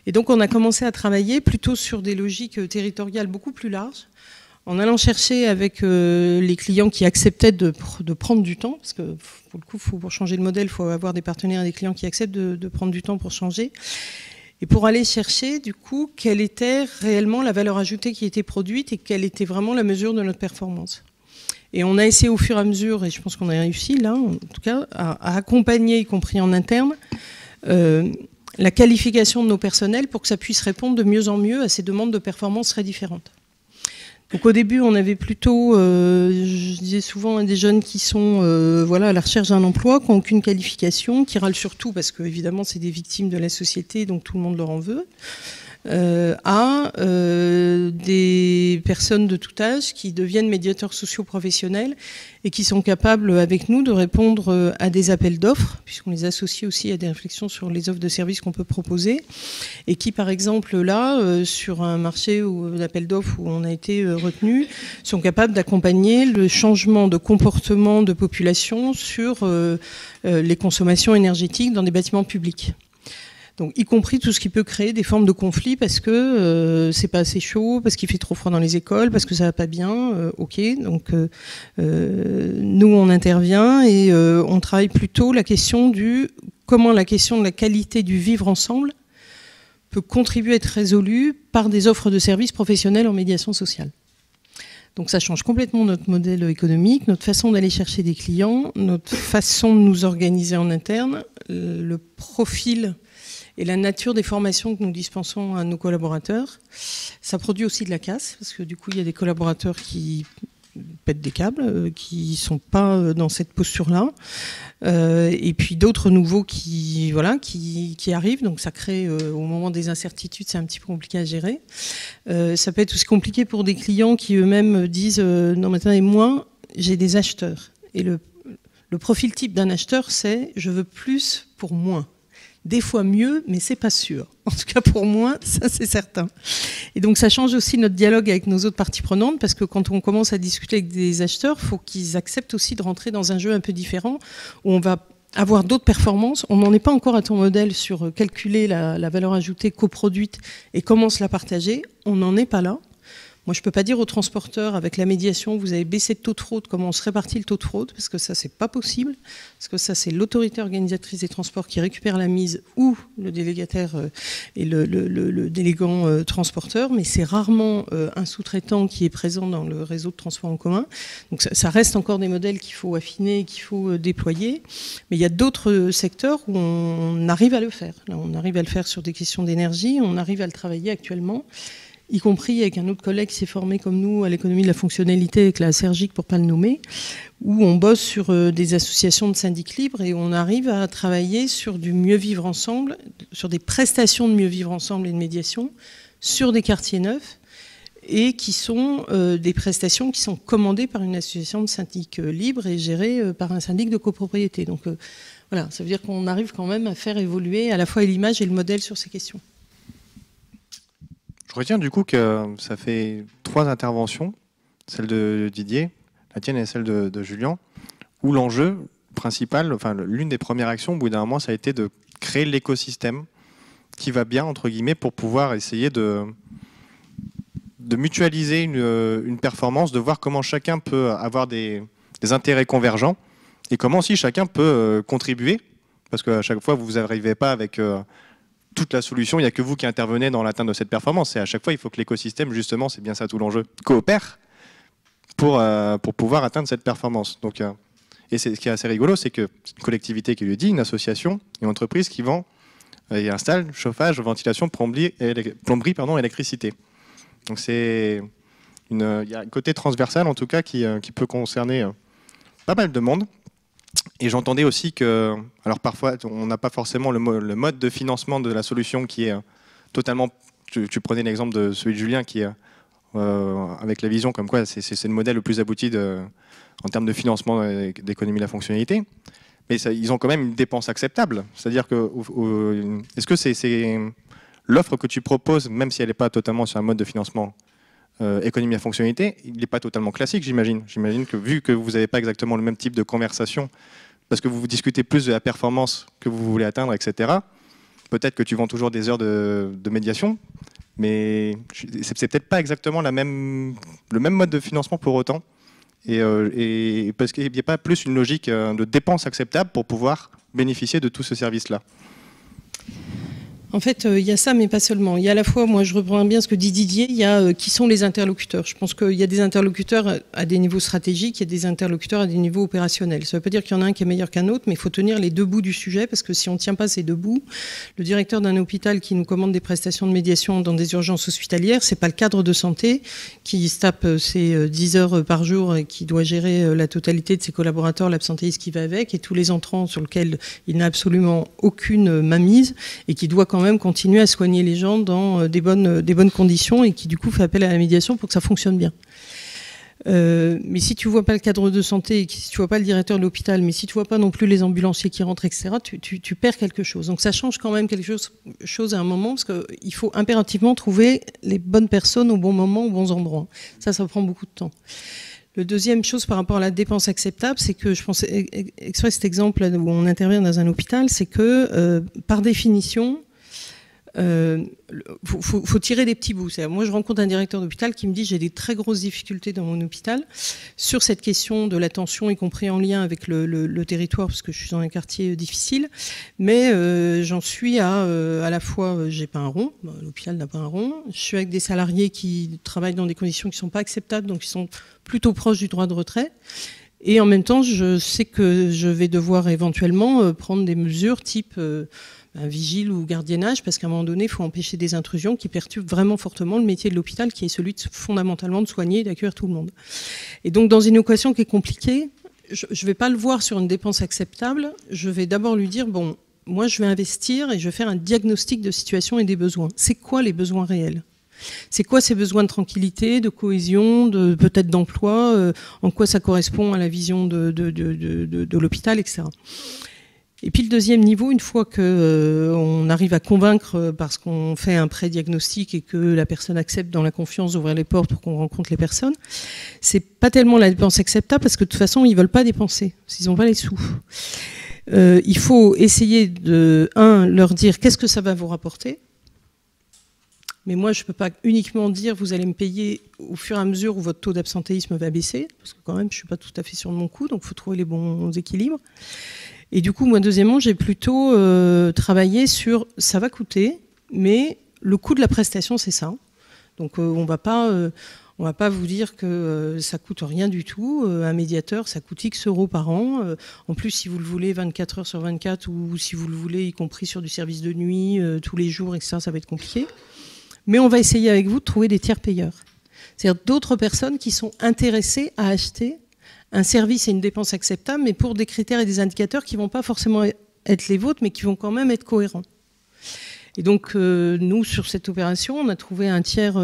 Et donc, on a commencé à travailler plutôt sur des logiques territoriales beaucoup plus larges, en allant chercher avec les clients qui acceptaient de prendre du temps, parce que pour le coup, pour changer le modèle, il faut avoir des partenaires et des clients qui acceptent de prendre du temps pour changer, et pour aller chercher du coup quelle était réellement la valeur ajoutée qui était produite et quelle était vraiment la mesure de notre performance. Et on a essayé au fur et à mesure, et je pense qu'on a réussi là, en tout cas, à accompagner, y compris en interne, la qualification de nos personnels pour que ça puisse répondre de mieux en mieux à ces demandes de performance très différentes. Donc au début, on avait plutôt, je disais souvent, des jeunes qui sont à la recherche d'un emploi, qui n'ont aucune qualification, qui râlent surtout parce que évidemment c'est des victimes de la société, donc tout le monde leur en veut, à des personnes de tout âge qui deviennent médiateurs sociaux professionnels et qui sont capables avec nous de répondre à des appels d'offres, puisqu'on les associe aussi à des réflexions sur les offres de services qu'on peut proposer, et qui par exemple là, sur un marché d'appels d'offres où on a été retenu, sont capables d'accompagner le changement de comportement de population sur les consommations énergétiques dans des bâtiments publics. Donc, y compris tout ce qui peut créer des formes de conflits parce que c'est pas assez chaud, parce qu'il fait trop froid dans les écoles, parce que ça va pas bien. Ok, donc nous on intervient et on travaille plutôt comment la question de la qualité du vivre ensemble peut contribuer à être résolue par des offres de services professionnels en médiation sociale. Donc ça change complètement notre modèle économique, notre façon d'aller chercher des clients, notre façon de nous organiser en interne, le profil et la nature des formations que nous dispensons à nos collaborateurs. Ça produit aussi de la casse, parce que du coup, il y a des collaborateurs qui pètent des câbles, qui ne sont pas dans cette posture-là, et puis d'autres nouveaux qui arrivent, donc ça crée, au moment des incertitudes, c'est un petit peu compliqué à gérer. Ça peut être aussi compliqué pour des clients qui eux-mêmes disent « Non, maintenant, et moi, j'ai des acheteurs ». Et le profil type d'un acheteur, c'est « Je veux plus pour moins ». Des fois mieux, mais c'est pas sûr. En tout cas pour moi, ça c'est certain. Et donc ça change aussi notre dialogue avec nos autres parties prenantes, parce que quand on commence à discuter avec des acheteurs, il faut qu'ils acceptent aussi de rentrer dans un jeu un peu différent, où on va avoir d'autres performances. On n'en est pas encore à ton modèle sur calculer la valeur ajoutée coproduite et comment se la partager. On n'en est pas là. Moi, je ne peux pas dire aux transporteurs, avec la médiation, vous avez baissé le taux de fraude, comment on se répartit le taux de fraude, parce que ça, c'est pas possible, parce que ça, c'est l'autorité organisatrice des transports qui récupère la mise, ou le délégataire et le délégant transporteur, mais c'est rarement un sous-traitant qui est présent dans le réseau de transport en commun. Donc ça reste encore des modèles qu'il faut affiner et qu'il faut déployer, mais il y a d'autres secteurs où on arrive à le faire. Là, on arrive à le faire sur des questions d'énergie, on arrive à le travailler actuellement, y compris avec un autre collègue qui s'est formé comme nous à l'économie de la fonctionnalité avec la Sergic pour ne pas le nommer, où on bosse sur des associations de syndics libres et on arrive à travailler sur du mieux vivre ensemble, sur des prestations de mieux vivre ensemble et de médiation, sur des quartiers neufs, et qui sont des prestations qui sont commandées par une association de syndics libres et gérées par un syndic de copropriété. Donc voilà, ça veut dire qu'on arrive quand même à faire évoluer à la fois l'image et le modèle sur ces questions. Je retiens du coup que ça fait 3 interventions, celle de Didier, la tienne et celle de Julien, où l'enjeu principal, enfin l'une des premières actions au bout d'un moment, ça a été de créer l'écosystème qui va bien, entre guillemets, pour pouvoir essayer de mutualiser une performance, de voir comment chacun peut avoir des intérêts convergents et comment aussi chacun peut contribuer, parce qu'à chaque fois, vous n'arrivez pas avec toute la solution, il n'y a que vous qui intervenez dans l'atteinte de cette performance. Et à chaque fois, il faut que l'écosystème, justement, c'est bien ça tout l'enjeu, coopère pour pouvoir atteindre cette performance. Donc, Et ce qui est assez rigolo, c'est que c'est une collectivité qui lui dit, une association, une entreprise qui vend et installe chauffage, ventilation, plomberie, électricité. Donc il y a un côté transversal en tout cas qui peut concerner pas mal de monde. Et j'entendais aussi que, alors parfois on n'a pas forcément le mode de financement de la solution qui est totalement, tu prenais l'exemple de celui de Julien qui est avec la vision comme quoi c'est le modèle le plus abouti en termes de financement d'économie de la fonctionnalité. Mais ils ont quand même une dépense acceptable. C'est-à-dire que, est-ce que c'est l'offre que tu proposes, même si elle n'est pas totalement sur un mode de financement économie à fonctionnalité, il n'est pas totalement classique, j'imagine. J'imagine que vu que vous n'avez pas exactement le même type de conversation, parce que vous discutez plus de la performance que vous voulez atteindre, etc., peut-être que tu vends toujours des heures de médiation, mais c'est peut-être pas exactement le même mode de financement pour autant. Et parce qu'il n'y a pas plus une logique de dépense acceptable pour pouvoir bénéficier de tout ce service-là. En fait, il y a ça, mais pas seulement. Il y a à la fois, moi je reprends bien ce que dit Didier, il y a qui sont les interlocuteurs. Je pense qu'il y a des interlocuteurs à des niveaux stratégiques, il y a des interlocuteurs à des niveaux opérationnels. Ça ne veut pas dire qu'il y en a un qui est meilleur qu'un autre, mais il faut tenir les deux bouts du sujet, parce que si on ne tient pas ces deux bouts, le directeur d'un hôpital qui nous commande des prestations de médiation dans des urgences hospitalières, c'est pas le cadre de santé qui se tape ses 10 heures par jour et qui doit gérer la totalité de ses collaborateurs, l'absentéisme qui va avec, et tous les entrants sur lesquels il n'a absolument aucune mainmise, et qui doit quand même continuer à soigner les gens dans des bonnes conditions et qui du coup fait appel à la médiation pour que ça fonctionne bien. Mais si tu vois pas le cadre de santé, si tu vois pas le directeur de l'hôpital, mais si tu vois pas non plus les ambulanciers qui rentrent, etc., tu perds quelque chose. Donc ça change quand même quelque chose à un moment, parce qu'il faut impérativement trouver les bonnes personnes au bon moment, aux bons endroits. Ça prend beaucoup de temps. Le deuxième chose par rapport à la dépense acceptable, c'est que je pense exprès cet exemple où on intervient dans un hôpital, c'est que par définition, faut tirer des petits bouts. Moi, je rencontre un directeur d'hôpital qui me dit j'ai des très grosses difficultés dans mon hôpital sur cette question de l'attention, y compris en lien avec le territoire, parce que je suis dans un quartier difficile. Mais j'en suis à la fois, j'ai pas un rond, l'hôpital n'a pas un rond. Je suis avec des salariés qui travaillent dans des conditions qui sont pas acceptables, donc qui sont plutôt proches du droit de retrait. Et en même temps, je sais que je vais devoir éventuellement prendre des mesures type un vigile ou gardiennage, parce qu'à un moment donné, il faut empêcher des intrusions qui perturbent vraiment fortement le métier de l'hôpital, qui est celui fondamentalement de soigner et d'accueillir tout le monde. Et donc, dans une équation qui est compliquée, je ne vais pas le voir sur une dépense acceptable. Je vais d'abord lui dire, bon, moi, je vais investir et je vais faire un diagnostic de situation et des besoins. C'est quoi les besoins réels ? C'est quoi ces besoins de tranquillité, de cohésion, peut-être d'emploi, en quoi ça correspond à la vision de l'hôpital, etc. Et puis le deuxième niveau, une fois qu'on arrive à convaincre parce qu'on fait un pré-diagnostic et que la personne accepte dans la confiance d'ouvrir les portes pour qu'on rencontre les personnes, c'est pas tellement la dépense acceptable parce que de toute façon, ils veulent pas dépenser, s'ils n'ont pas les sous. Il faut essayer de, leur dire qu'est-ce que ça va vous rapporter. Mais moi, je ne peux pas uniquement dire vous allez me payer au fur et à mesure où votre taux d'absentéisme va baisser, parce que quand même, je ne suis pas tout à fait sur mon coup, donc il faut trouver les bons équilibres. Et du coup, moi, deuxièmement, j'ai plutôt travaillé sur ça va coûter, mais le coût de la prestation, c'est ça. Donc, on va pas vous dire que ça coûte rien du tout. Un médiateur, ça coûte X euros par an. En plus, si vous le voulez 24 heures sur 24, ou si vous le voulez, y compris sur du service de nuit, tous les jours, etc., ça va être compliqué. Mais on va essayer avec vous de trouver des tiers payeurs. C'est-à-dire d'autres personnes qui sont intéressées à acheter un service et une dépense acceptable, mais pour des critères et des indicateurs qui ne vont pas forcément être les vôtres, mais qui vont quand même être cohérents. Et donc, nous, sur cette opération, on a trouvé un tiers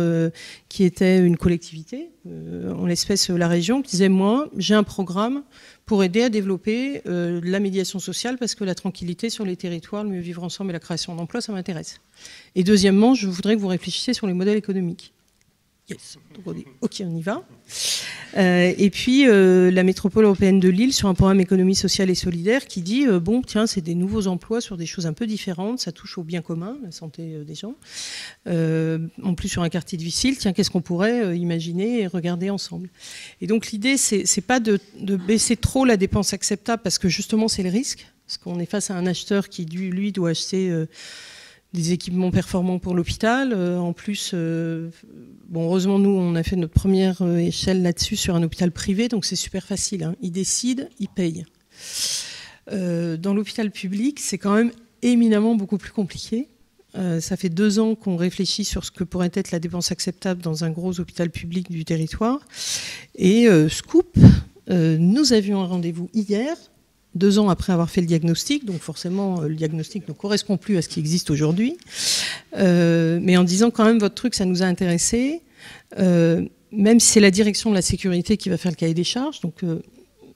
qui était une collectivité, en l'espèce la région, qui disait, moi, j'ai un programme pour aider à développer la médiation sociale, parce que la tranquillité sur les territoires, le mieux vivre ensemble et la création d'emplois, ça m'intéresse. Et deuxièmement, je voudrais que vous réfléchissiez sur les modèles économiques. Yes. Donc on dit, ok, on y va. Et puis, la métropole européenne de Lille, sur un programme économie sociale et solidaire, qui dit, bon, tiens, c'est des nouveaux emplois sur des choses un peu différentes, ça touche au bien commun, la santé des gens. En plus, sur un quartier difficile, tiens, qu'est-ce qu'on pourrait imaginer et regarder ensemble. Et donc, l'idée, c'est pas de baisser trop la dépense acceptable, parce que justement, c'est le risque. Parce qu'on est face à un acheteur qui, lui, doit acheter des équipements performants pour l'hôpital. En plus, bon, heureusement, nous, on a fait notre première échelle là-dessus sur un hôpital privé, donc c'est super facile. Hein. Ils décident, ils payent. Dans l'hôpital public, c'est quand même éminemment beaucoup plus compliqué. Ça fait 2 ans qu'on réfléchit sur ce que pourrait être la dépense acceptable dans un gros hôpital public du territoire. Et scoop, nous avions un rendez-vous hier, 2 ans après avoir fait le diagnostic, donc forcément le diagnostic ne correspond plus à ce qui existe aujourd'hui, mais en disant quand même votre truc ça nous a intéressé, même si c'est la direction de la sécurité qui va faire le cahier des charges, donc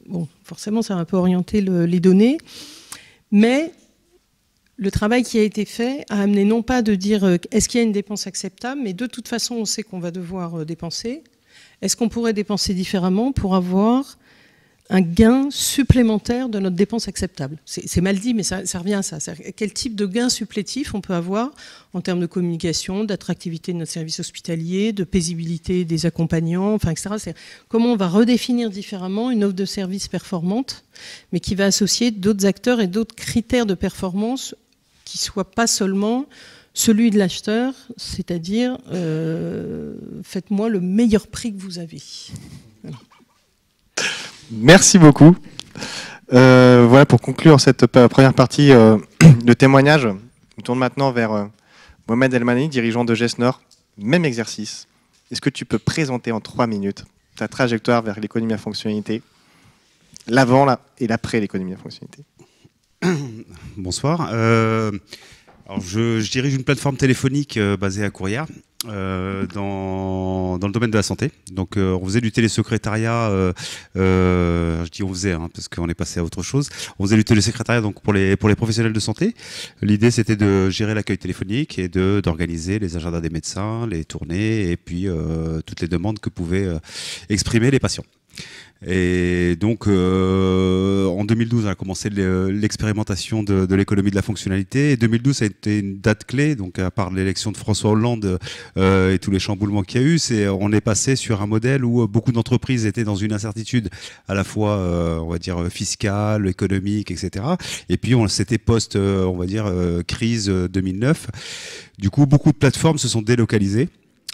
bon, forcément ça va un peu orienter les données, mais le travail qui a été fait a amené non pas de dire est-ce qu'il y a une dépense acceptable, mais de toute façon on sait qu'on va devoir dépenser, est-ce qu'on pourrait dépenser différemment pour avoir un gain supplémentaire de notre dépense acceptable. C'est mal dit, mais ça revient à ça. Quel type de gain supplétif on peut avoir en termes de communication, d'attractivité de notre service hospitalier, de paisibilité des accompagnants, enfin, etc. C'est comment on va redéfinir différemment une offre de service performante, mais qui va associer d'autres acteurs et d'autres critères de performance qui ne soient pas seulement celui de l'acheteur, c'est-à-dire faites-moi le meilleur prix que vous avez. Voilà. Merci beaucoup. Voilà, pour conclure cette première partie de témoignage, on tourne maintenant vers Mohamed Elmani, dirigeant de Gesnor. Même exercice. Est-ce que tu peux présenter en 3 minutes ta trajectoire vers l'économie à fonctionnalité, l'avant et l'après l'économie à fonctionnalité? Bonsoir. Alors je dirige une plateforme téléphonique basée à Courrières. Dans le domaine de la santé. Donc on faisait du télésecrétariat, je dis on faisait parce qu'on est passé à autre chose. On faisait du télésecrétariat donc pour les professionnels de santé. L'idée c'était de gérer l'accueil téléphonique et d'organiser les agendas des médecins, les tournées et puis toutes les demandes que pouvaient exprimer les patients. Et donc en 2012 on a commencé l'expérimentation de l'économie de la fonctionnalité, et 2012 ça a été une date clé, donc à part l'élection de François Hollande et tous les chamboulements qu'il y a eu, on est passé sur un modèle où beaucoup d'entreprises étaient dans une incertitude à la fois on va dire fiscale, économique, etc. Et puis c'était post on va dire crise 2009. Du coup beaucoup de plateformes se sont délocalisées.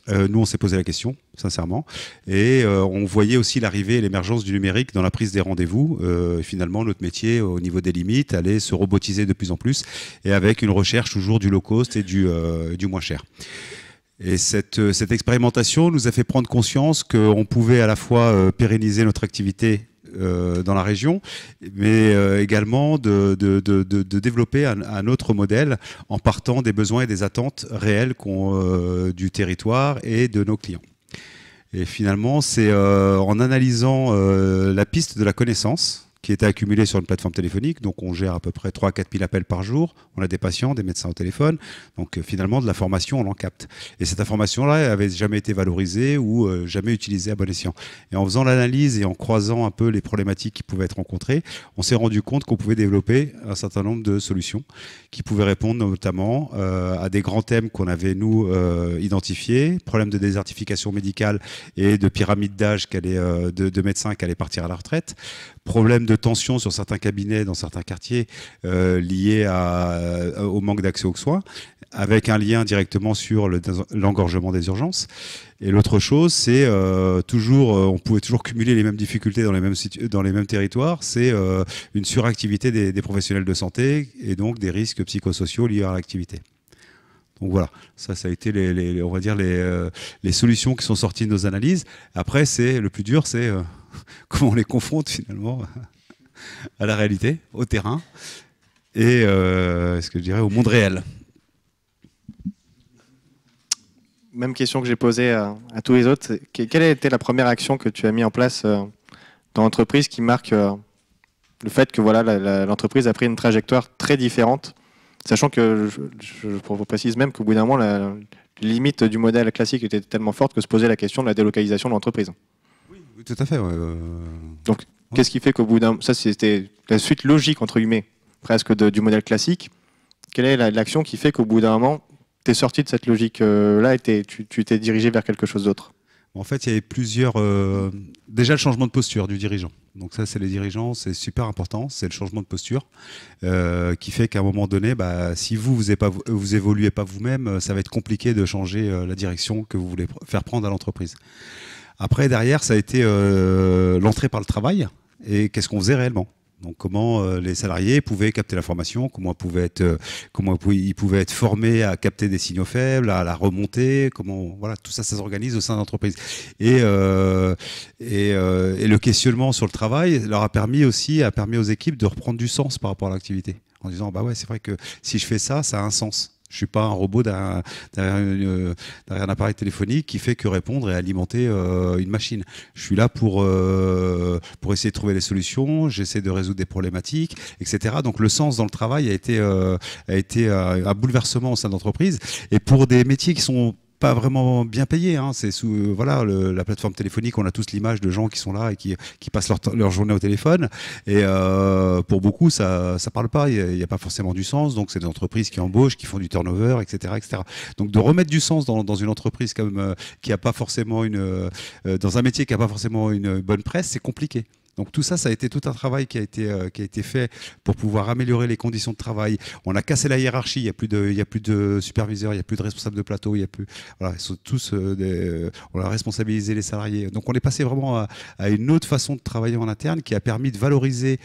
Nous, on s'est posé la question, sincèrement, et on voyait aussi l'arrivée et l'émergence du numérique dans la prise des rendez-vous. Finalement, notre métier, au niveau des limites, allait se robotiser de plus en plus, et avec une recherche toujours du low cost et du moins cher. Et cette expérimentation nous a fait prendre conscience qu'on pouvait à la fois pérenniser notre activité dans la région, mais également de développer un autre modèle en partant des besoins et des attentes réelles du territoire et de nos clients. Et finalement, c'est en analysant la piste de la connaissance qui était accumulée sur une plateforme téléphonique, donc on gère à peu près 3 à 4 000 appels par jour, on a des patients, des médecins au téléphone, donc finalement de l'information on en capte. Et cette information-là elle n'avait jamais été valorisée ou jamais utilisée à bon escient. Et en faisant l'analyse et en croisant un peu les problématiques qui pouvaient être rencontrées, on s'est rendu compte qu'on pouvait développer un certain nombre de solutions qui pouvaient répondre notamment à des grands thèmes qu'on avait nous identifiés, problème de désertification médicale et de pyramide d'âge de médecins qui allaient partir à la retraite, problème de tension sur certains cabinets dans certains quartiers liés au manque d'accès aux soins, avec un lien directement sur l'engorgement des urgences. Et l'autre chose, c'est on pouvait toujours cumuler les mêmes difficultés dans les mêmes territoires, c'est une suractivité des professionnels de santé et donc des risques psychosociaux liés à l'activité. Donc voilà, ça a été on va dire les solutions qui sont sorties de nos analyses. Après, le plus dur, c'est comment on les confronte finalement à la réalité, au terrain et ce que je dirais au monde réel. Même question que j'ai posée à tous les autres. Quelle a été la première action que tu as mise en place dans l'entreprise qui marque le fait que voilà, l'entreprise a pris une trajectoire très différente, sachant que, je vous précise même qu'au bout d'un moment, la limite du modèle classique était tellement forte que se posait la question de la délocalisation de l'entreprise. Oui, tout à fait. Donc, qu'est-ce qui fait qu'au bout d'un moment, ça c'était la suite logique, entre guillemets, presque du modèle classique. Quelle est l'action qui fait qu'au bout d'un moment, tu es sorti de cette logique-là et tu t'es dirigé vers quelque chose d'autre? En fait, il y avait plusieurs... déjà, le changement de posture du dirigeant. Donc ça, c'est les dirigeants, c'est super important. C'est le changement de posture qui fait qu'à un moment donné, si vous évoluez pas vous-même, ça va être compliqué de changer la direction que vous voulez faire prendre à l'entreprise. Après, derrière, ça a été l'entrée par le travail et qu'est-ce qu'on faisait réellement. Donc comment les salariés pouvaient capter l'information, comment ils pouvaient être formés à capter des signaux faibles, à la remonter, voilà, tout ça s'organise au sein de l'entreprise. Et le questionnement sur le travail leur a permis aux équipes de reprendre du sens par rapport à l'activité, en disant bah ouais, c'est vrai que si je fais ça, ça a un sens. Je suis pas un robot derrière un appareil téléphonique qui fait que répondre et alimenter une machine. Je suis là pour essayer de trouver des solutions, j'essaie de résoudre des problématiques, etc. Donc le sens dans le travail a été un bouleversement au sein de l'entreprise. Et pour des métiers qui sont pas vraiment bien payés, hein. C'est sous la plateforme téléphonique, on a tous l'image de gens qui sont là et qui passent leur journée au téléphone, et pour beaucoup ça parle pas, il y a pas forcément du sens, donc c'est des entreprises qui embauchent, qui font du turnover, etc. Donc de remettre du sens dans une entreprise comme qui a pas forcément dans un métier qui a pas forcément une bonne presse, c'est compliqué. Donc tout ça, ça a été tout un travail qui a été fait pour pouvoir améliorer les conditions de travail. On a cassé la hiérarchie, il y a plus de superviseurs, il y a plus de responsables de plateau, ils sont tous on a responsabilisé les salariés. Donc on est passé vraiment à une autre façon de travailler en interne qui a permis de valoriser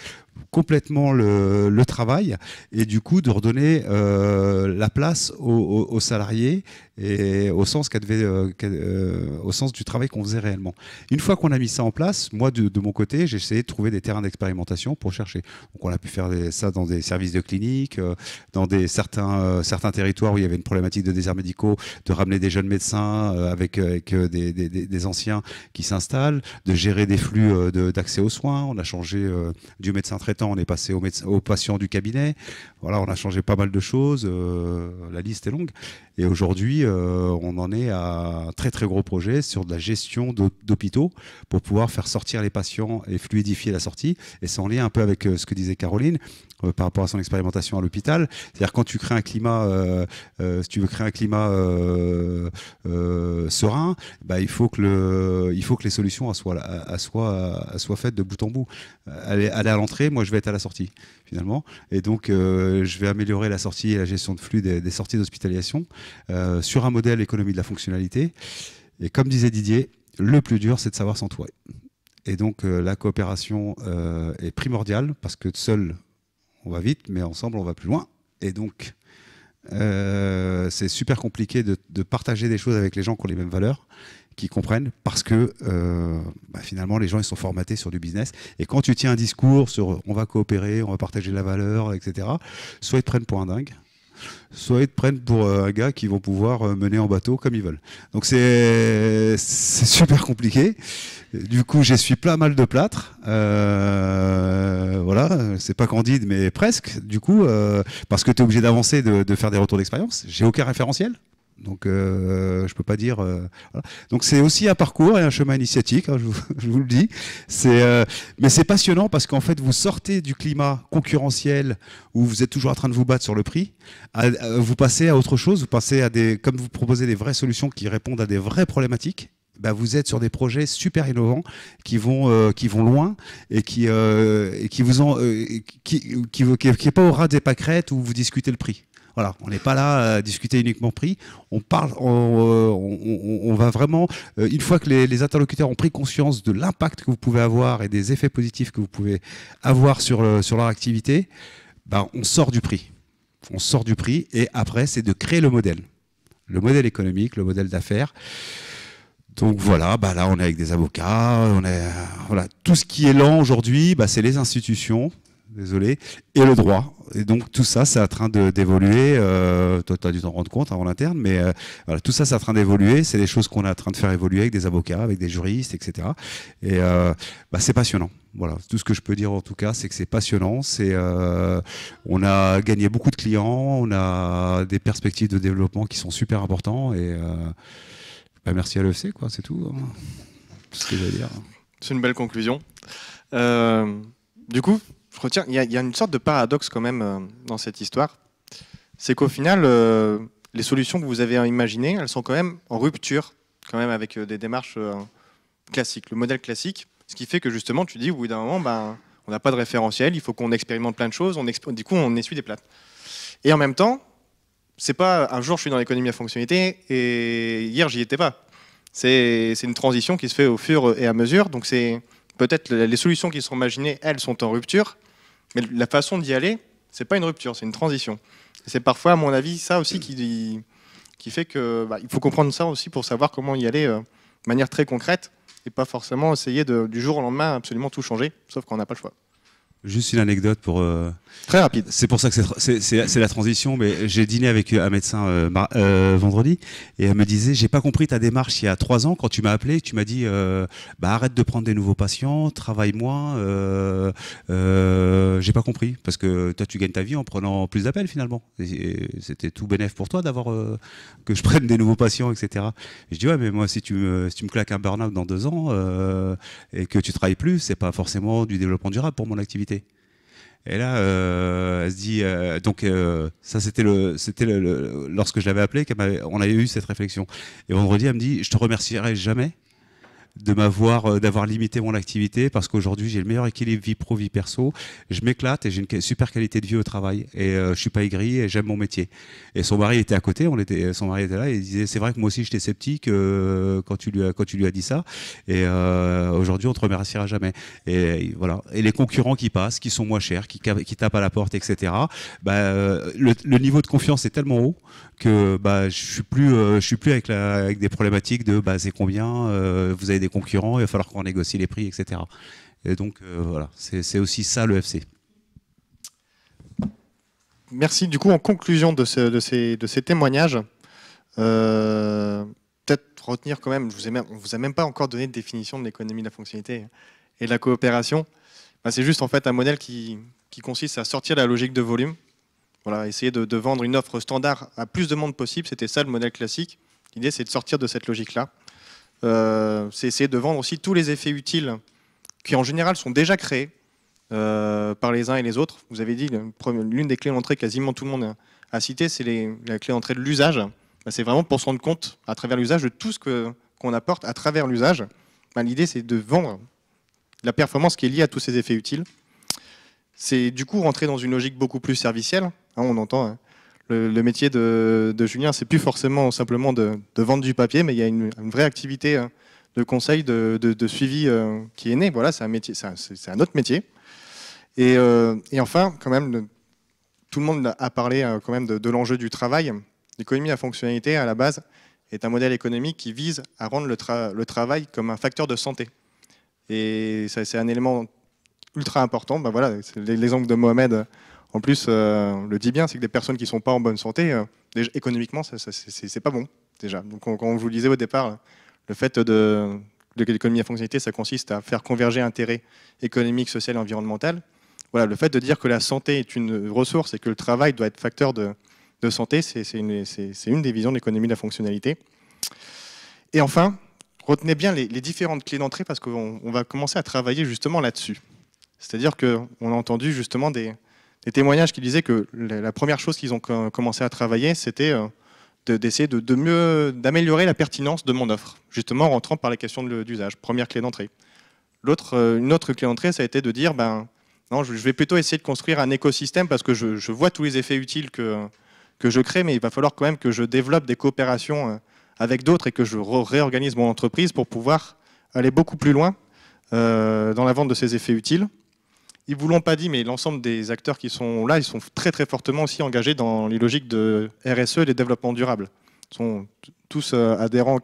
complètement le travail et du coup de redonner la place aux salariés et au sens au sens du travail qu'on faisait réellement. Une fois qu'on a mis ça en place, moi de mon côté, j'ai essayé de trouver des terrains d'expérimentation pour chercher. Donc on a pu faire ça dans des services de clinique, dans certains territoires où il y avait une problématique de déserts médicaux, de ramener des jeunes médecins avec des anciens qui s'installent, de gérer des flux d'accès aux soins. On a changé du médecin traitant, on est passé au patient du cabinet. Voilà, on a changé pas mal de choses. La liste est longue. Et aujourd'hui, on en est à un très très gros projet sur de la gestion d'hôpitaux pour pouvoir faire sortir les patients et fluidifier la sortie. Et c'est en lien un peu avec ce que disait Caroline par rapport à son expérimentation à l'hôpital. C'est-à-dire quand tu crées un climat, si tu veux créer un climat serein, bah, il faut que les solutions soient faites de bout en bout. Aller à l'entrée, moi je vais être à la sortie finalement. Et donc je vais améliorer la sortie et la gestion de flux des sorties d'hospitalisation sur un modèle économie de la fonctionnalité. Et comme disait Didier, le plus dur c'est de savoir s'entourer. Et donc la coopération est primordiale parce que seul on va vite, mais ensemble on va plus loin. Et donc c'est super compliqué de partager des choses avec les gens qui ont les mêmes valeurs, qui comprennent, parce que finalement les gens ils sont formatés sur du business. Et quand tu tiens un discours sur on va coopérer, on va partager la valeur, etc., soit ils te prennent pour un dingue, soit ils te prennent pour un gars qui vont pouvoir mener en bateau comme ils veulent. Donc c'est super compliqué. Du coup, j'essuie plein mal de plâtre. Voilà, c'est pas candide, mais presque. Du coup, parce que tu es obligé d'avancer, de faire des retours d'expérience. J'ai aucun référentiel. Donc, je peux pas dire. Voilà. Donc, c'est aussi un parcours et un chemin initiatique, hein, je vous le dis. Mais c'est passionnant parce qu'en fait, vous sortez du climat concurrentiel où vous êtes toujours en train de vous battre sur le prix. Vous passez à autre chose. Vous passez comme vous proposez des vraies solutions qui répondent à des vraies problématiques. Bah, vous êtes sur des projets super innovants qui vont loin et qui est pas au ras des pâquerettes où vous discutez le prix. Voilà, on n'est pas là à discuter uniquement prix. On parle, on va vraiment, une fois que les interlocuteurs ont pris conscience de l'impact que vous pouvez avoir et des effets positifs que vous pouvez avoir sur leur activité, bah, on sort du prix. On sort du prix et après, c'est de créer le modèle économique, le modèle d'affaires. Donc voilà, bah là on est avec des avocats, voilà, tout ce qui est lent aujourd'hui, bah, c'est les institutions, désolé, et le droit. Et donc tout ça, c'est en train d'évoluer. Toi, tu as dû t'en rendre compte en interne, mais voilà, tout ça, c'est en train d'évoluer. C'est des choses qu'on est en train de faire évoluer avec des avocats, avec des juristes, etc. Et bah, c'est passionnant. Voilà, tout ce que je peux dire en tout cas, c'est que c'est passionnant. On a gagné beaucoup de clients, on a des perspectives de développement qui sont super importantes et bah, merci à l'EFC, quoi, c'est tout. Hein. Tout ce que j'ai à dire. C'est une belle conclusion. Du coup, je retiens, il y a une sorte de paradoxe quand même dans cette histoire. C'est qu'au final, les solutions que vous avez imaginées, elles sont quand même en rupture quand même avec des démarches classiques, le modèle classique. Ce qui fait que justement, tu dis au bout d'un moment, ben, on n'a pas de référentiel, il faut qu'on expérimente plein de choses, du coup on essuie des plates. Et en même temps, c'est pas un jour je suis dans l'économie à fonctionnalité et hier j'y étais pas. C'est une transition qui se fait au fur et à mesure. Donc c'est peut-être les solutions qui sont imaginées, elles sont en rupture, Mais la façon d'y aller, c'est pas une rupture, c'est une transition. Et c'est parfois, à mon avis, ça aussi qui fait que il faut comprendre ça aussi pour savoir comment y aller de manière très concrète et pas forcément essayer du jour au lendemain absolument tout changer, sauf qu'on n'a pas le choix. Juste une anecdote pour. Très rapide. C'est pour ça que c'est la transition. Mais j'ai dîné avec un médecin vendredi et elle me disait, j'ai pas compris ta démarche il y a 3 ans quand tu m'as appelé, tu m'as dit, arrête de prendre des nouveaux patients, travaille moins. J'ai pas compris parce que toi tu gagnes ta vie en prenant plus d'appels finalement. Et c'était tout bénef pour toi d'avoir que je prenne des nouveaux patients, etc. Et je dis ouais, mais moi si tu me claques un burn-out dans 2 ans et que tu travailles plus, c'est pas forcément du développement durable pour mon activité. Et là, elle se dit, ça c'était lorsque je l'avais appelé, on avait eu cette réflexion. Et vendredi, elle me dit, je te remercierai jamais d'avoir limité mon activité parce qu'aujourd'hui j'ai le meilleur équilibre vie pro vie perso, je m'éclate et j'ai une super qualité de vie au travail et je suis pas aigri et j'aime mon métier. Et son mari était à côté, son mari était là et il disait c'est vrai que moi aussi j'étais sceptique quand tu lui as dit ça et aujourd'hui on te remerciera jamais. Et voilà. Et les concurrents qui passent, qui sont moins chers, qui tapent à la porte, etc. Le niveau de confiance est tellement haut que je suis plus avec des problématiques de c'est combien, vous avez des concurrents, il va falloir qu'on négocie les prix, etc. Et donc voilà, c'est aussi ça le FC. Merci. Du coup, en conclusion de ces témoignages, peut-être retenir quand même, on vous a même pas encore donné de définition de l'économie de la fonctionnalité et de la coopération. C'est juste en fait un modèle qui consiste à sortir de la logique de volume. Voilà, essayer de vendre une offre standard à plus de monde possible, c'était ça le modèle classique. L'idée, c'est de sortir de cette logique-là. C'est essayer de vendre aussi tous les effets utiles qui, en général, sont déjà créés par les uns et les autres. Vous avez dit, l'une des clés d'entrée, quasiment tout le monde a cité, c'est la clé d'entrée de l'usage. C'est vraiment pour se rendre compte, à travers l'usage, de tout ce qu'on apporte à travers l'usage. L'idée, c'est de vendre la performance qui est liée à tous ces effets utiles. C'est du coup rentrer dans une logique beaucoup plus servicielle. On entend le métier de Julien, c'est plus forcément simplement de vendre du papier, mais il y a une vraie activité de conseil, de suivi qui est née. Voilà, c'est un métier, c'est un autre métier. Et enfin, quand même, tout le monde a parlé quand même de l'enjeu du travail. L'économie à fonctionnalité, à la base, est un modèle économique qui vise à rendre le travail comme un facteur de santé. Et c'est un élément ultra important. Voilà, l'exemple de Mohamed, en plus, le dit bien, c'est que des personnes qui ne sont pas en bonne santé, déjà, économiquement, c'est pas bon, déjà. Donc, quand on vous le disait au départ, le fait de l'économie à fonctionnalité, ça consiste à faire converger intérêts économiques, social et environnemental. Voilà, le fait de dire que la santé est une ressource et que le travail doit être facteur de santé, c'est une des visions de l'économie de la fonctionnalité. Et enfin, retenez bien les différentes clés d'entrée parce qu'on va commencer à travailler justement là-dessus. C'est-à-dire qu'on a entendu justement des témoignages qui disaient que la première chose qu'ils ont commencé à travailler, c'était d'essayer d'améliorer la pertinence de mon offre, justement en rentrant par la question d'usage, première clé d'entrée. Une autre clé d'entrée, ça a été de dire, non, je vais plutôt essayer de construire un écosystème parce que je vois tous les effets utiles que je crée, mais il va falloir quand même que je développe des coopérations avec d'autres et que je réorganise mon entreprise pour pouvoir aller beaucoup plus loin dans la vente de ces effets utiles. Ils ne vous l'ont pas dit, mais l'ensemble des acteurs qui sont là, ils sont très très fortement aussi engagés dans les logiques de RSE et de développement durable. Ils sont tous adhérents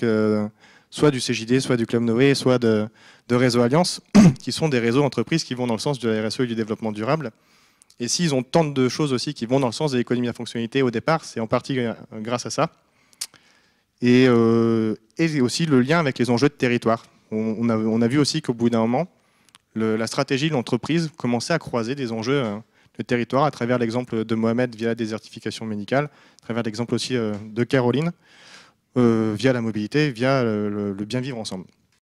soit du CJD, soit du Club Noé, soit de Réseau Alliance, qui sont des réseaux d'entreprises qui vont dans le sens de la RSE et du développement durable. Et s'ils ont tant de choses aussi qui vont dans le sens de l'économie à fonctionnalité au départ, c'est en partie grâce à ça. Et aussi le lien avec les enjeux de territoire. On a vu aussi qu'au bout d'un moment, la stratégie de l'entreprise commençait à croiser des enjeux de territoire à travers l'exemple de Mohamed via la désertification médicale, à travers l'exemple aussi de Caroline, via la mobilité, via le bien vivre ensemble.